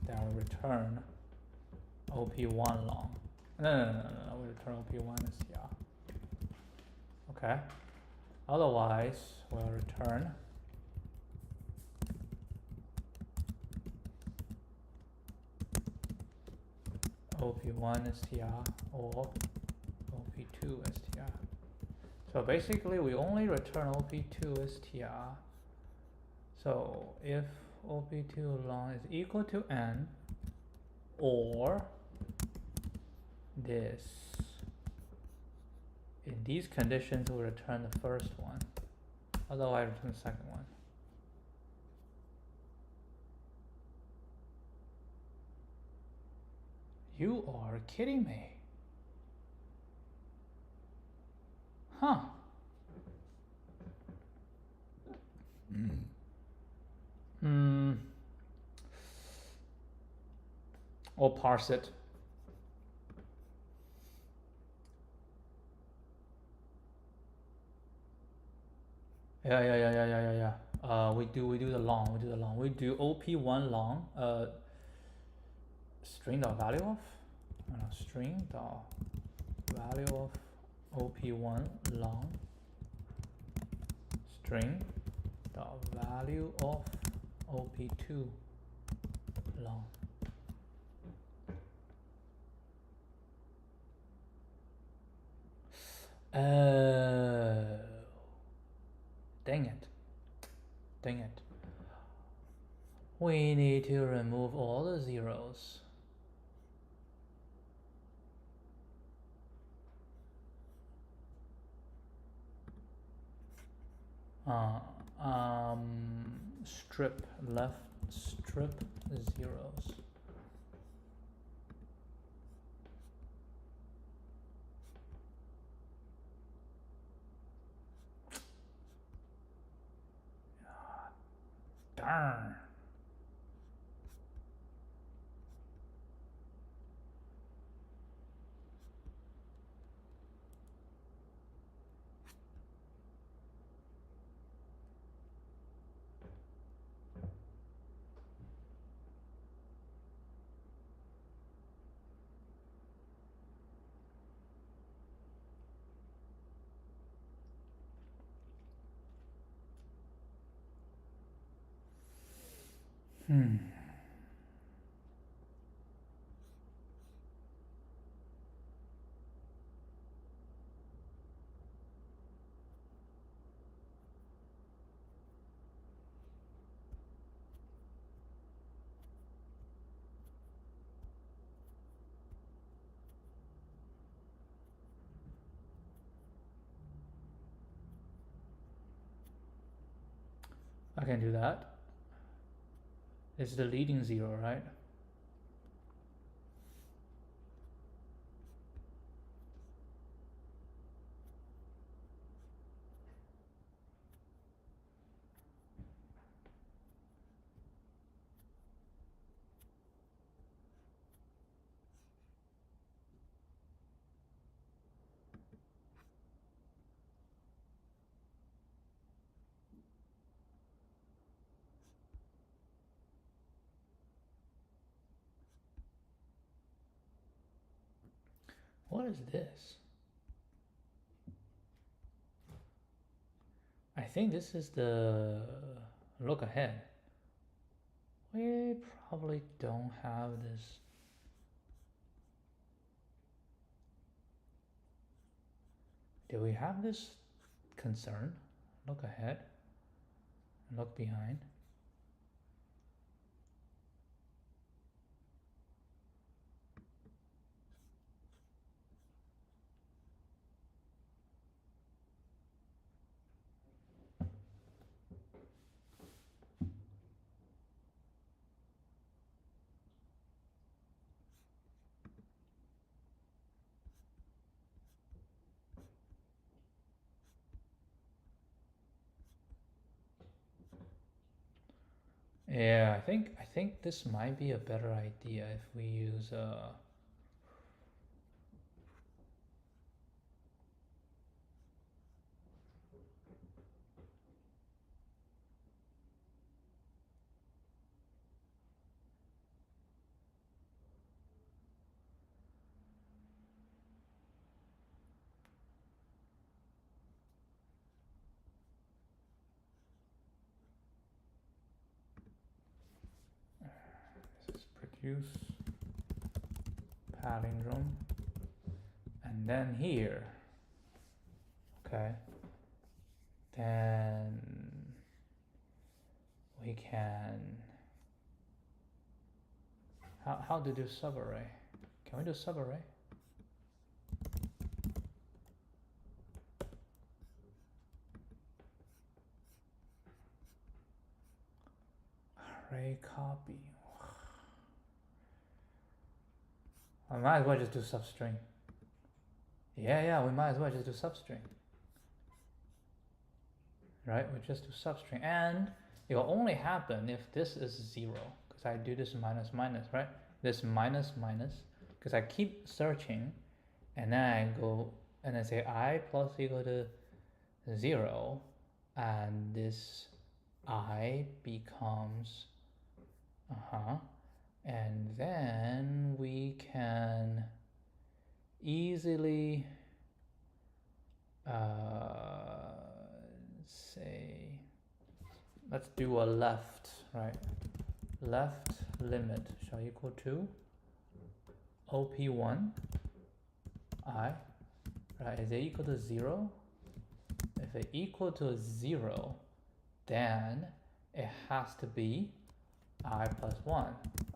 then we return OP1 long. No, we return OP1 as yeah. Okay. Otherwise, we'll return OP1 str or OP2 str. So basically, we only return OP2 str. So if OP2 long is equal to n, or this, in these conditions, we'll return the first one. Otherwise, return the second one. You are kidding me. Huh. Or parse it. Yeah. We do the long. We do OP1 long. String the value of. String the value of OP1 long. String the value of OP2 long. Dang it. We need to remove all the zeros. Strip left, strip zeros. Darn. I can do that. It's the leading zero, right? What is this? I think this is the look ahead. We probably don't have this. Do we have this concern? Look ahead, look behind. Yeah, I think this might be a better idea if we use this is produce palindrome, and then here, okay, then we can how to do subarray? Can we do subarray? Array copy. I might as well just do substring. Yeah, we might as well just do substring. Right, we just do substring, and it will only happen if this is 0, because I do this minus minus, right? This minus minus, because I keep searching, and then I go and I say I plus equal to 0, and this I becomes and then we can easily say, let's do a left, right? Left limit shall equal to op1 I, right? Is it equal to 0? If it equal to 0, then it has to be I plus 1.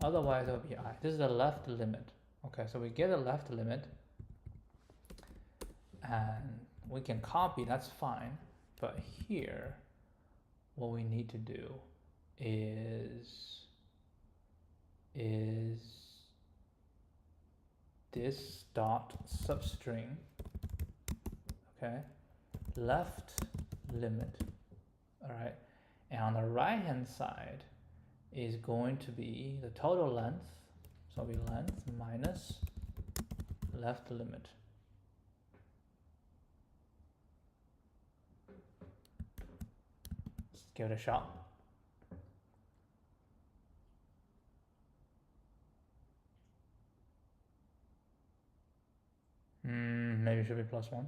Otherwise, it will be I. This is the left limit. Okay, so we get a left limit, and we can copy, that's fine. But here, what we need to do is this dot substring, okay, left limit, all right, and on the right hand side is going to be the total length, so we length minus left limit. Let's give it a shot. Maybe it should be plus 1.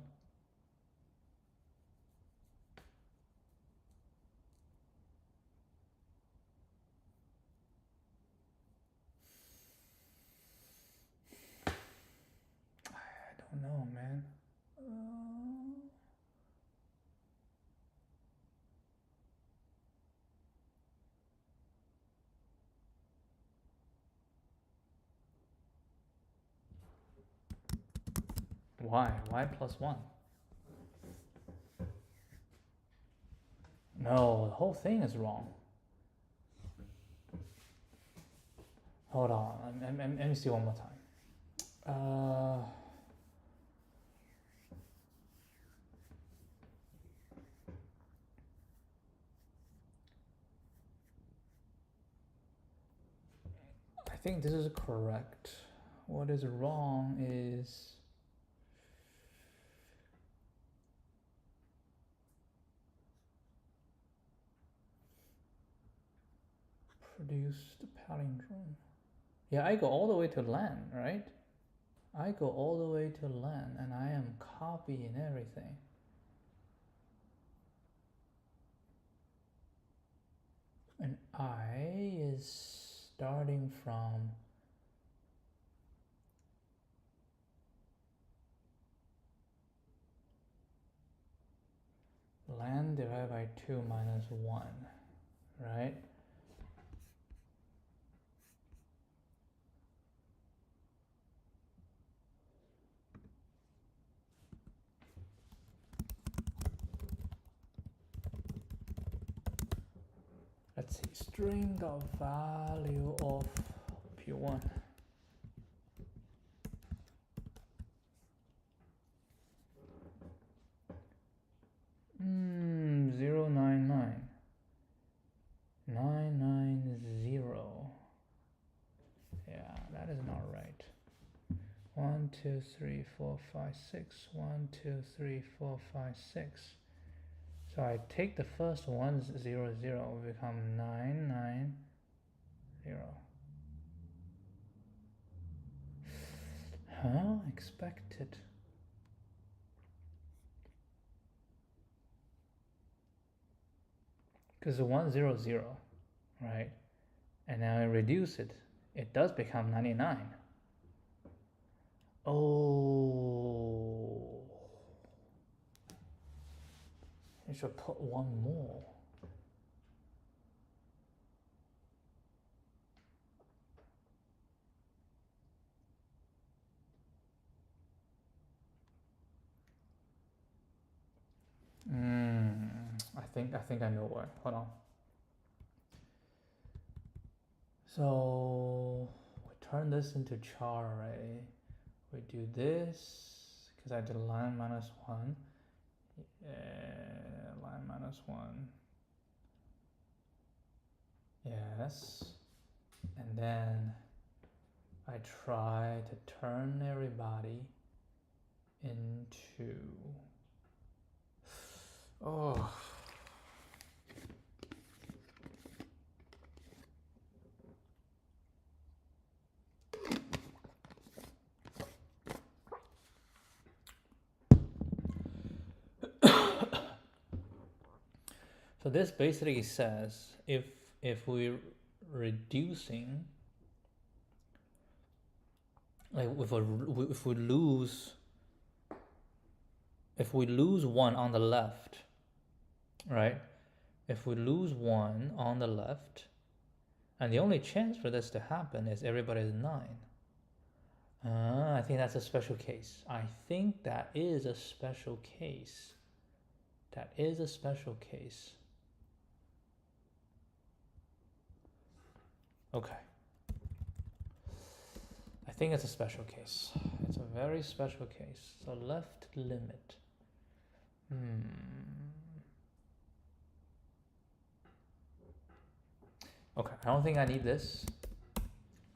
Why? Why plus 1? No, the whole thing is wrong. Hold on, let me see one more time. I think this is correct. What is wrong is produce the palindrome. Yeah, I go all the way to LAN, right? I go all the way to LAN and I am copying everything. And I is starting from LAN divided by 2 minus 1, right? Let's see, string the value of P1. 099 990. Yeah, that is not right. 1 2 3 4 5 6 1 2 3 4 5 6. So I take the first one, 0 0, become 9 9 0. Huh? Expected. Because the 1 0 0, right? And now I reduce it. It does become 99. Oh. I should put one more. I think I know why. Hold on. So we turn this into char array. We do this because I did line minus 1. Line minus 1. Yes. And then I try to turn everybody into. Oh. So this basically says if we're reducing, like if we lose 1 on the left, right? If we lose 1 on the left, and the only chance for this to happen is everybody is 9. I think that's a special case. I think that is a special case. That is a special case. Okay. I think it's a special case. It's a very special case. So left limit. Okay, I don't think I need this.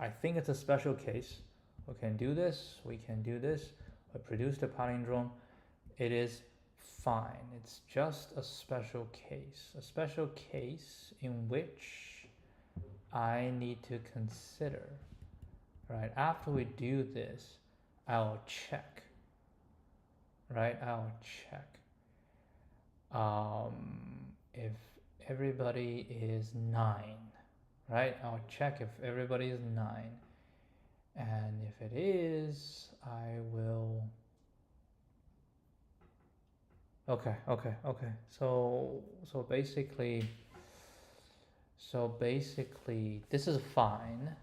I think it's a special case. We can do this. We can do this. We produce the palindrome. It is fine. It's just a special case. A special case in which I need to consider, right? After we do this, I'll check, right? I'll check if everybody is 9, right? I'll check if everybody is 9, and if it is, I will. Okay. So basically this is fine,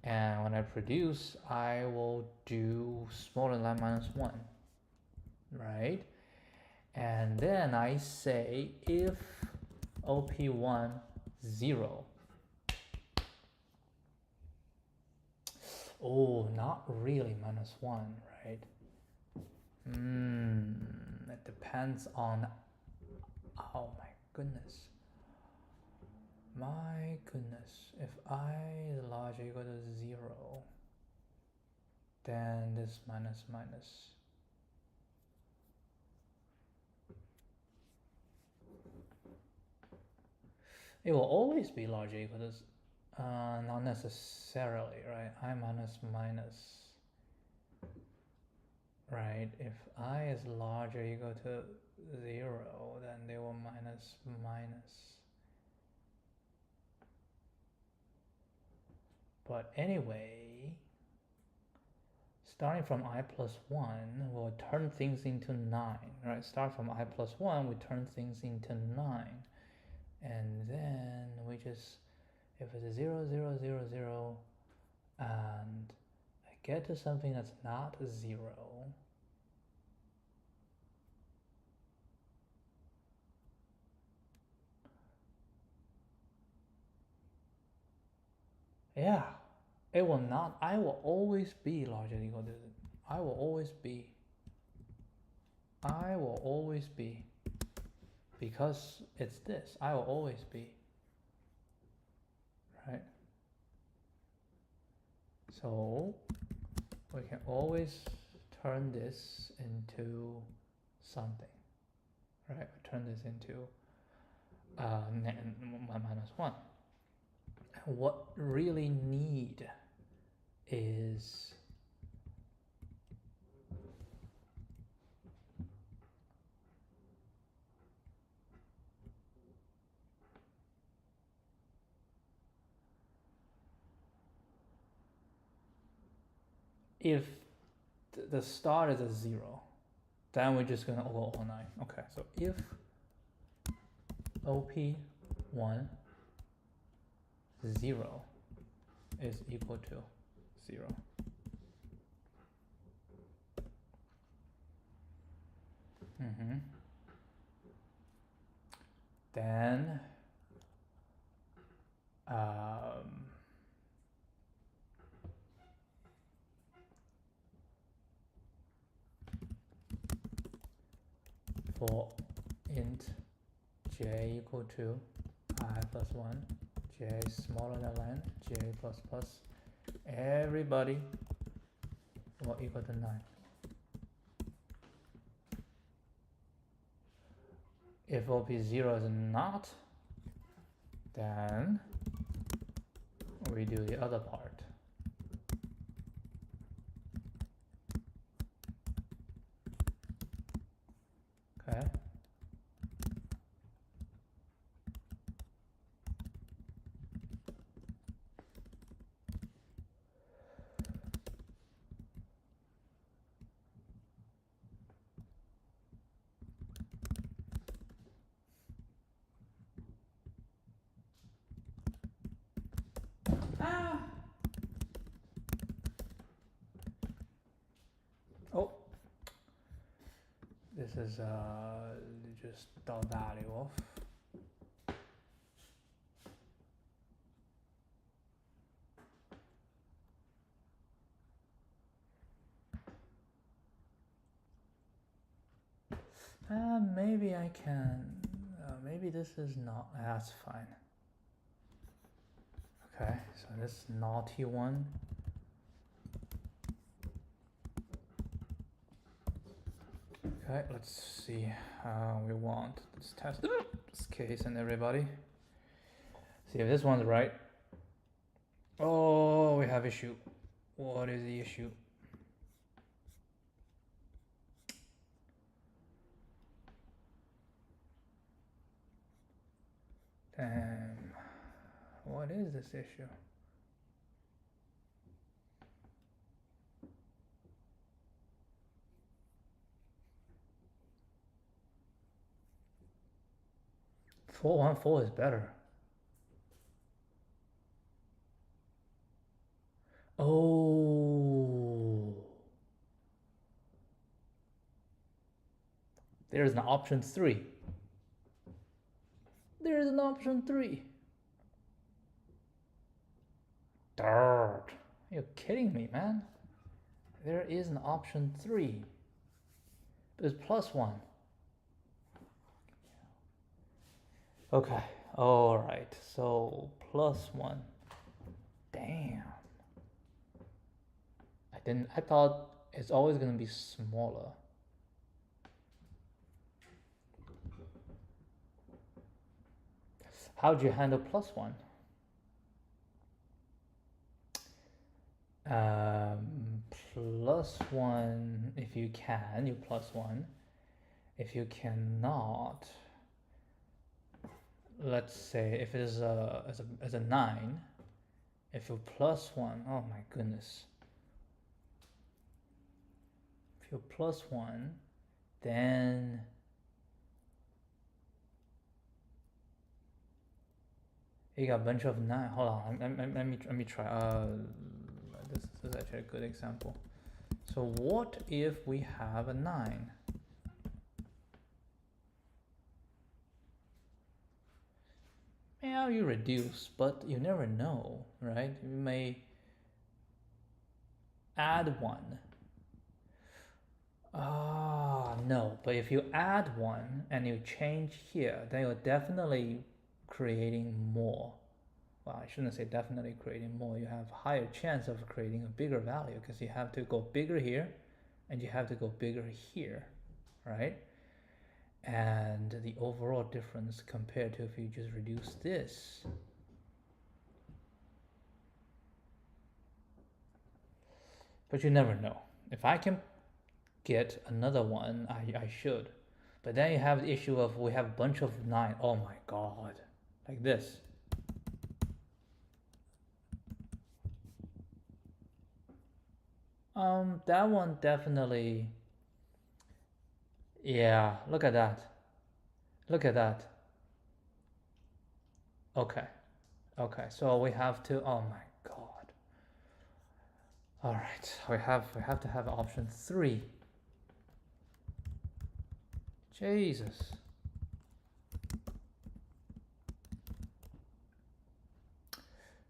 and when I produce, I will do smaller than minus 1. right? And then I say if OP1 0. Oh, not really -1, right? It depends on, oh my goodness. My goodness, if I is larger equal to 0, then this minus minus. It will always be larger equal to, not necessarily, right? I minus minus. Right, if I is larger equal to 0, then they will minus minus. But anyway, starting from I plus 1, we'll turn things into 9, right? Start from I plus 1, we turn things into 9. And then we just, if it's a 0, 0, 0, 0, and I get to something that's not 0, yeah, it will not, I will always be larger than equal to, I will always be, because it's this, I will always be, right? So we can always turn this into something, right? Turn this into -1. And what really need is if the start is a 0, then we're just gonna go all 9. Okay, so if OP1 0 is equal to 0, then for int j equal to I plus 1, j smaller than len, j plus plus, everybody will equal to 9. If OP0 is not, then we do the other part. Okay. Ah! Oh, this is just the value of maybe I can, maybe this is not, that's fine. Okay, so this naughty one. Okay, let's see how we want. Let's test this case and everybody. See if this one's right. Oh, we have issue. What is the issue? Damn. What is this issue? Four one four is better. Oh. There is an option 3. There is an option 3. Dirt. You're kidding me, man. There is an option 3. But it's +1. Okay. Alright. So +1. Damn. I thought it's always gonna be smaller. How'd you handle +1? +1, if you can, you +1. If you cannot, let's say if it is as a 9, if you +1, oh my goodness. If you +1, then you got a bunch of 9. Hold on, let me try. This is actually a good example. So what if we have a 9? Yeah, you reduce, but you never know, right? You may add 1. No, but if you add 1 and you change here, then you're definitely creating more. Well, I shouldn't say definitely creating more. You have higher chance of creating a bigger value because you have to go bigger here and you have to go bigger here, right? And the overall difference compared to if you just reduce this. But you never know. If I can get another one, I should. But then you have the issue of we have a bunch of 9. Oh my god. Like this. That one definitely. Yeah, look at that. Look at that. Okay. Okay, so we have to, oh my god. All right, we have to have option 3. Jesus.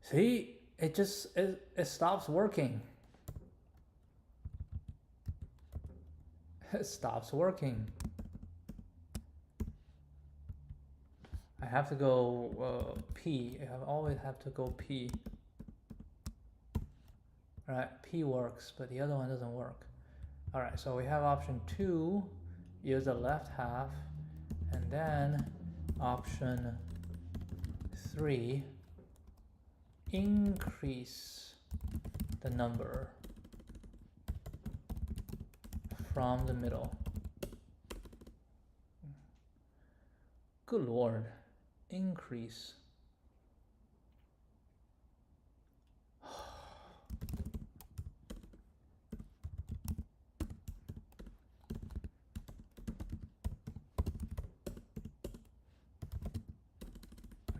See, it stops working. It stops working. I have to go P. I always have to go P. Alright, P works, but the other one doesn't work. Alright, so we have option 2, use the left half, and then option 3, increase the number from the middle. Good lord, increase.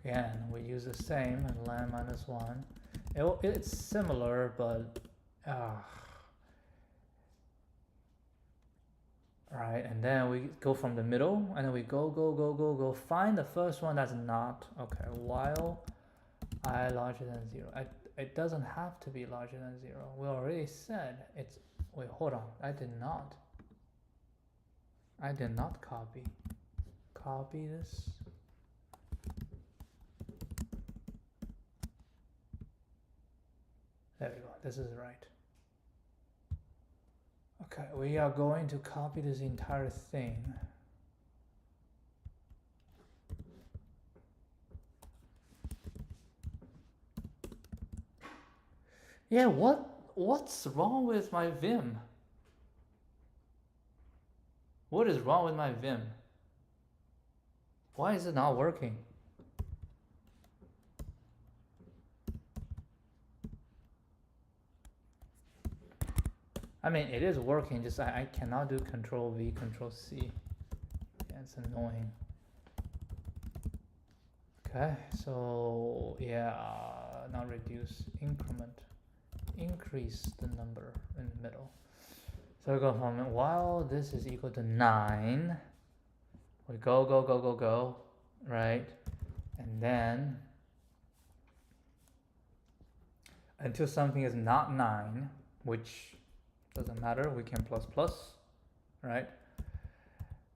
Again, we use the same and land -1. It's similar, but right, and then we go from the middle, and then we go, find the first one that's not, okay, while I larger than 0. It doesn't have to be larger than 0. We already said it's, wait, hold on, I did not copy this. There we go, this is right. Okay, we are going to copy this entire thing. Yeah, what's wrong with my Vim? What is wrong with my Vim? Why is it not working? I mean, it is working, just I cannot do Control V, Control C. Yeah, it's annoying. Okay, so yeah, not reduce, increment, increase the number in the middle. So we go from while this is equal to 9, We go, right? And then until something is not 9, which doesn't matter, we can plus plus, right?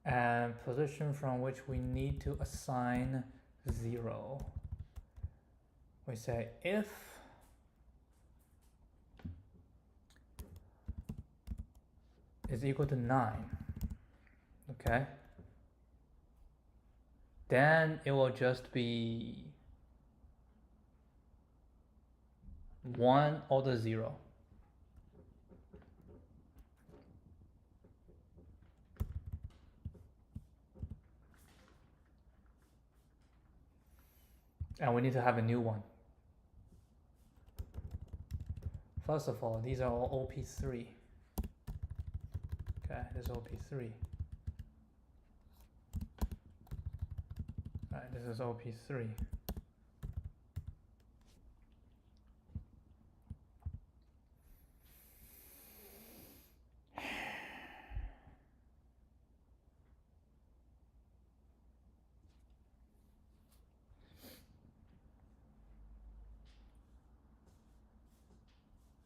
And position from which we need to assign 0. We say if is equal to 9, okay? Then it will just be 1 or the 0. And we need to have a new one. First of all, these are all OP3. Okay, this is OP3. Right, this is OP3.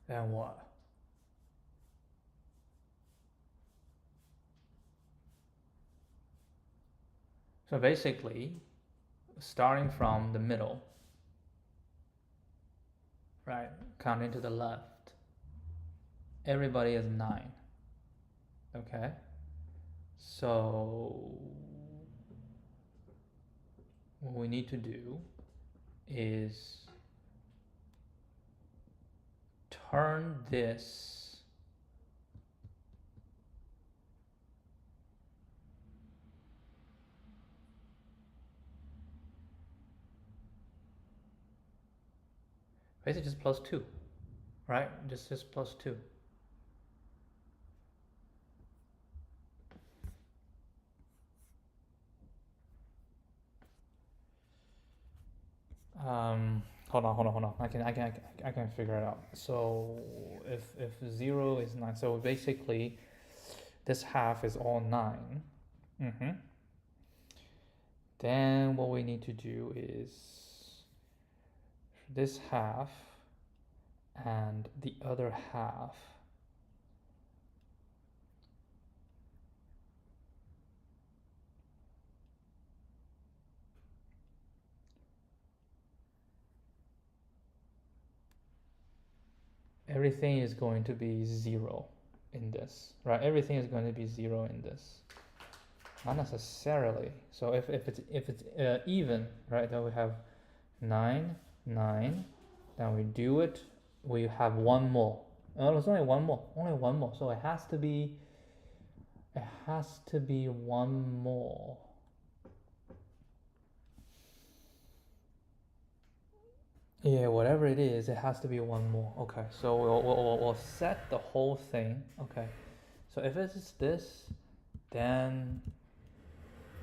Then what? So basically, starting from the middle, right, counting to the left, everybody is 9. Okay? So what we need to do is turn this basically just plus 2, right? Just plus 2. Hold on. I can figure it out. So if 0 is 9, so basically this half is all 9. Then what we need to do is this half and the other half everything is going to be 0 in this, right? Everything is going to be 0 in this. Not necessarily. So if it's even, right, then we have 9, 9, then we do it, we have one more. Oh, it's only one more. So it has to be one more. Yeah, whatever it is, it has to be one more. Okay, so we'll set the whole thing. Okay, so if it's this, then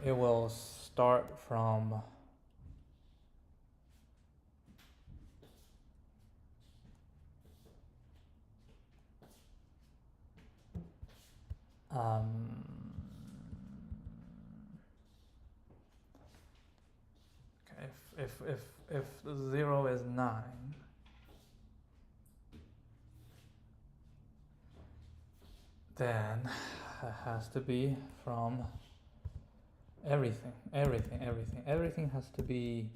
it will start from okay, if 0 is 9, then it has to be from everything has to be,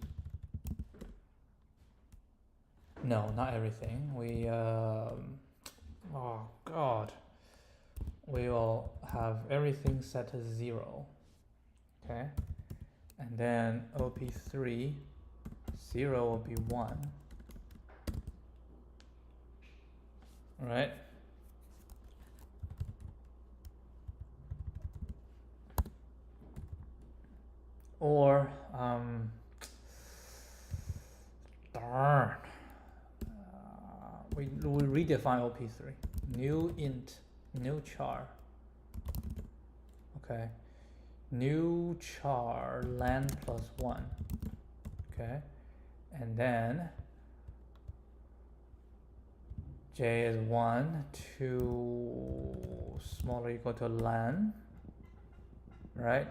no, not everything, we oh god, we will have everything set to 0, okay, and then OP3 0 will be 1, right? Or darn, we redefine OP3, new int, new char, okay, new char len plus 1, okay, and then j is 1 to smaller equal to len, right?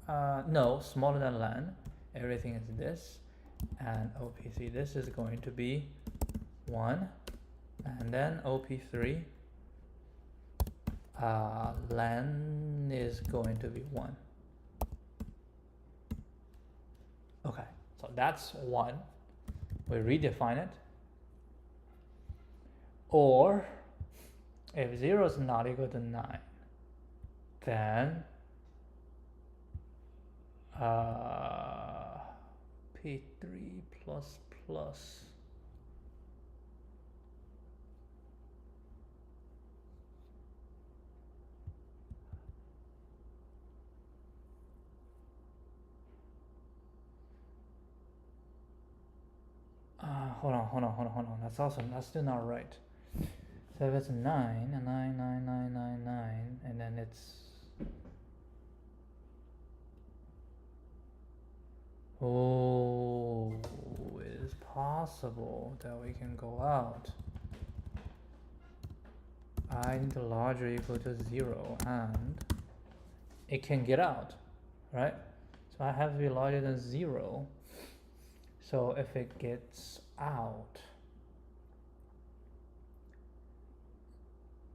no, smaller than len, everything is this, and op3, this is going to be 1, and then op3, len is going to be 1. Okay, so that's 1. We redefine it. Or if 0 is not equal to 9, then p3 plus plus hold on. That's still not right. So if it's 9, and then it's it is possible that we can go out. I need the larger equal to 0, and it can get out, right? So I have to be larger than 0. So if it gets out,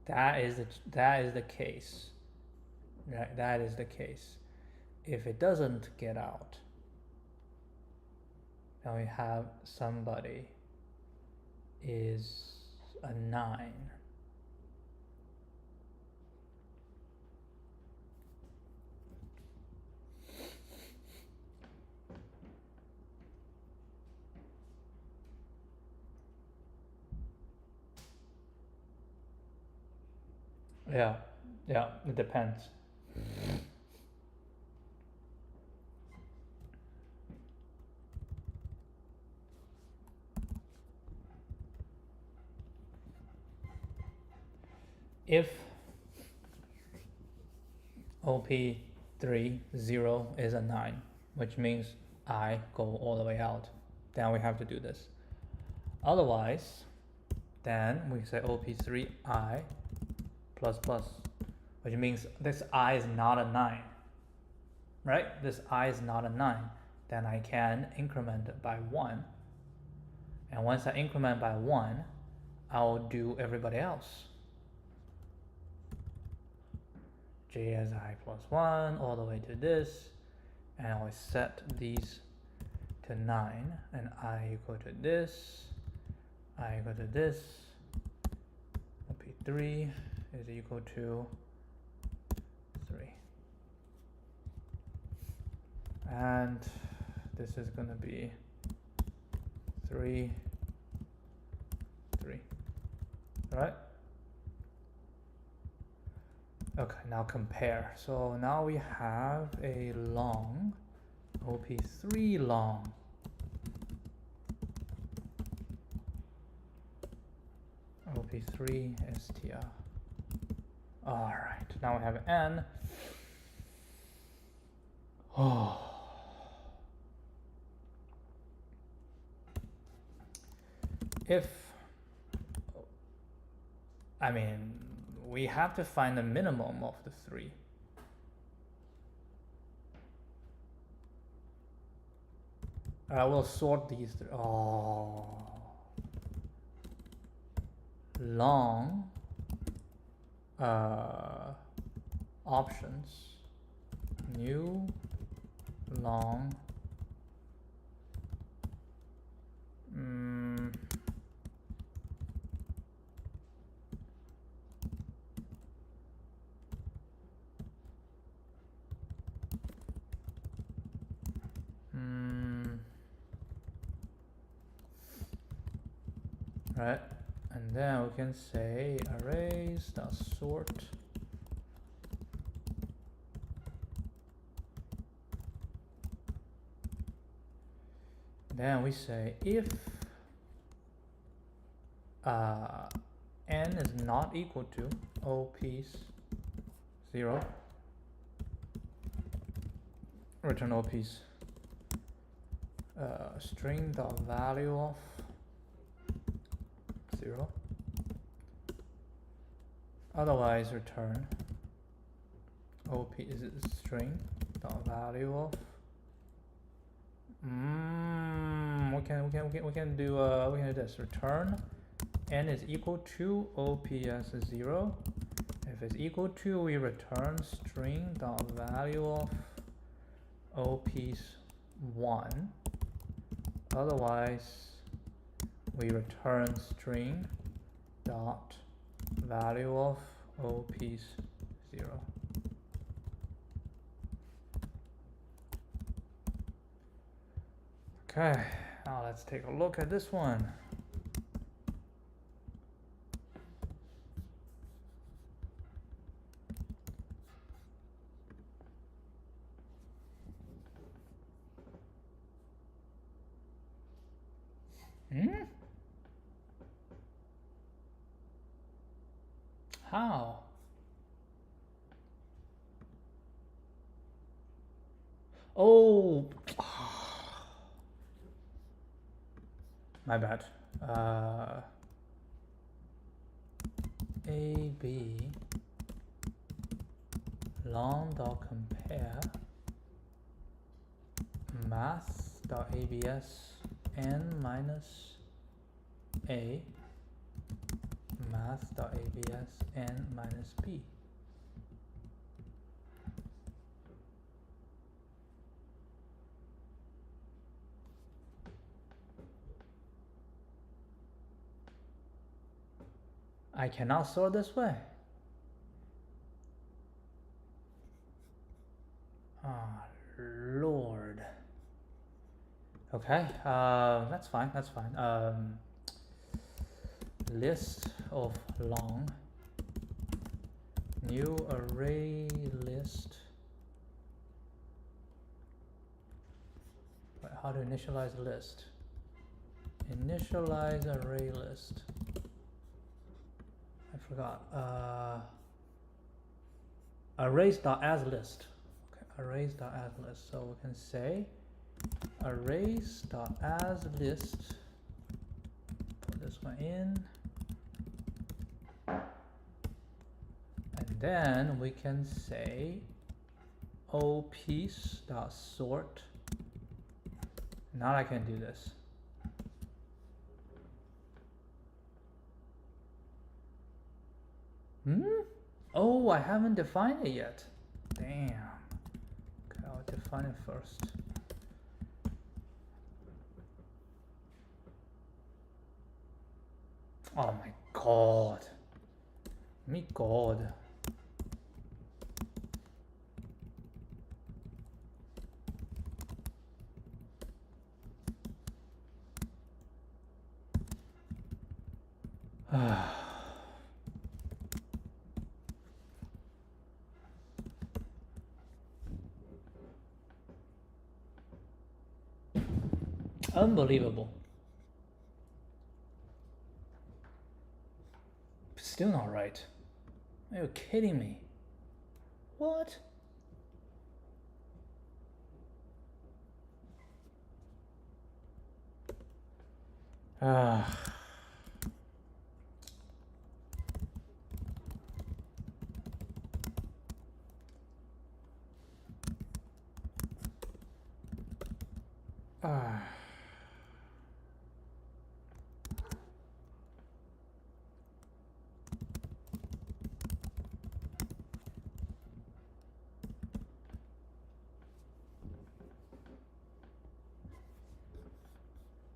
that is the case, right? That is the case. If it doesn't get out, then we have somebody is a 9. Yeah, it depends. If op3 0 is a 9, which means I go all the way out, then we have to do this. Otherwise, then we say op3 I plus plus, which means this I is not a 9, right? This I is not a 9. Then I can increment it by 1. And once I increment by 1, I'll do everybody else. J as I plus 1 all the way to this, and I'll set these to 9, and I equal to this, I equal to this, op3 is equal to 3. And this is going to be 3, 3, right? Okay, now compare. So now we have a long, op3 long. op3 str. All right, now we have n. Oh. If, I mean, we have to find the minimum of the 3. I will sort these through. Oh. Long options, new long right, and then we can say arrays.sort then we say if n is not equal to op0, return op's string dot value of 0, otherwise return op is string dot dot value of we can do this. Return n is equal to ops 0. If it's equal to, we return string dot value of ops 1. Otherwise, we return string dot value of ops 0. Okay, now let's take a look at this one. How? Oh, my bad. AB long dot compare math dot abs n minus a math dot abs n minus b. I cannot sort this way. Oh, Lord. Okay, that's fine, that's fine. List of long, new array list. Wait, how to initialize a list? Initialize array list. I forgot. Arrays.asList. Okay, arrays.asList. So we can say arrays.asList. Put this one in. And then we can say ops.sort. Now I can do this. Oh, I haven't defined it yet. Damn. Okay, I'll define it first. Oh my god. Me god. Unbelievable. Still not right. Are you kidding me? What?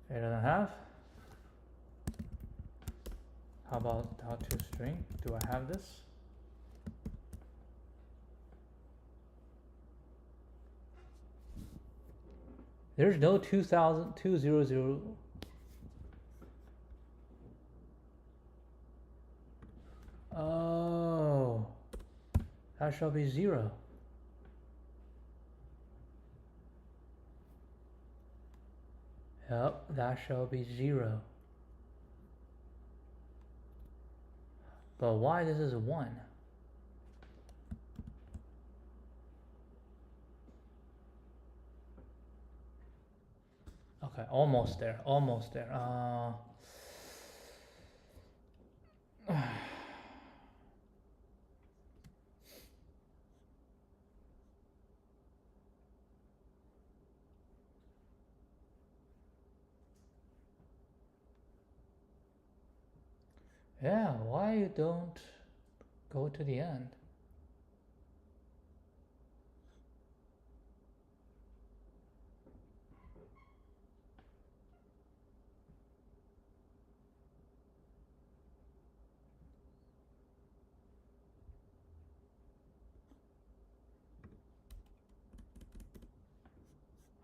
It doesn't have. How about toString? Do I have this? There's no 2,000. Oh, that shall be 0. Yep, that shall be 0. But why this is 1? Okay, almost there, almost there. Yeah, why you don't go to the end?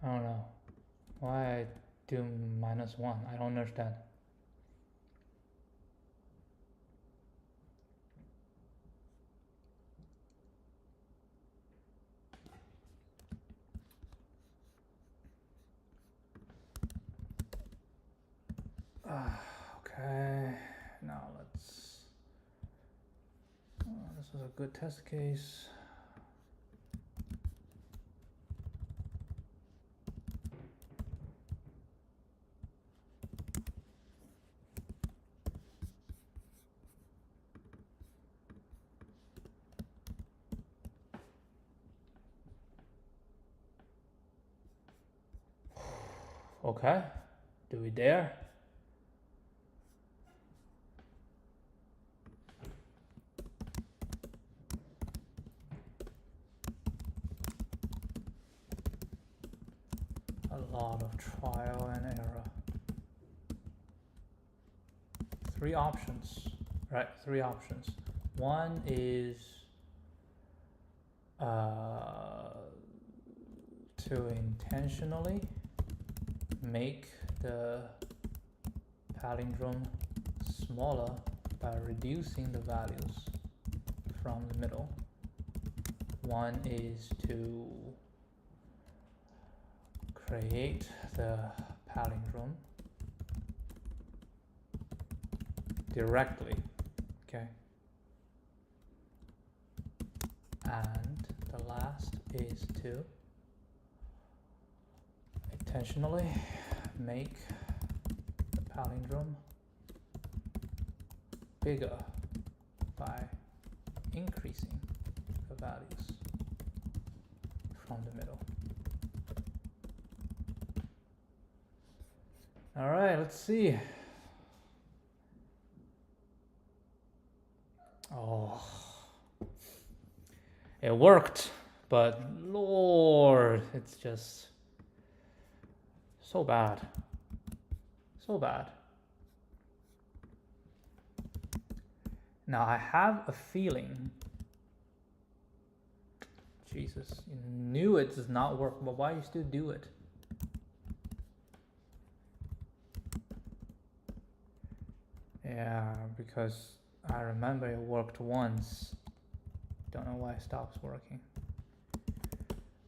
I don't know. Why I do -1? I don't understand. Okay, now let's. This is a good test case. Okay, do we dare? A lot of trial and error. 3 options, right? 3 options. One is to intentionally make the palindrome smaller by reducing the values from the middle. One is to create the palindrome directly, okay? And the last is to intentionally make the palindrome bigger by increasing the values from the middle. All right, let's see. Oh, it worked, but Lord, it's just so bad. So bad. Now I have a feeling, Jesus, you knew it does not work, but why you still do it? Yeah, because I remember it worked once. Don't know why it stops working.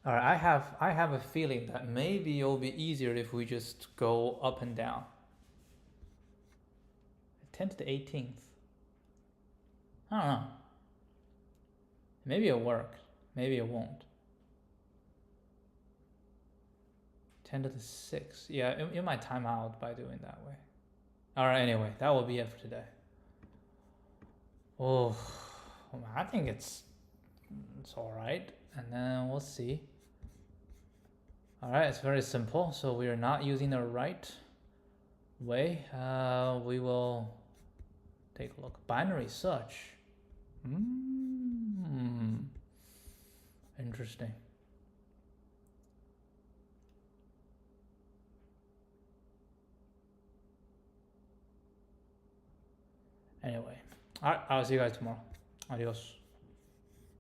All right, I have a feeling that maybe it'll be easier if we just go up and down. 10 to the 18th. I don't know. Maybe it'll work. Maybe it won't. 10 to the 6th. Yeah, it might time out by doing that way. All right, anyway, that will be it for today. Oh, I think it's all right. And then we'll see. All right, it's very simple. So we are not using the right way. We will take a look. Binary search. Interesting. Anyway, all right, I'll see you guys tomorrow. Adios.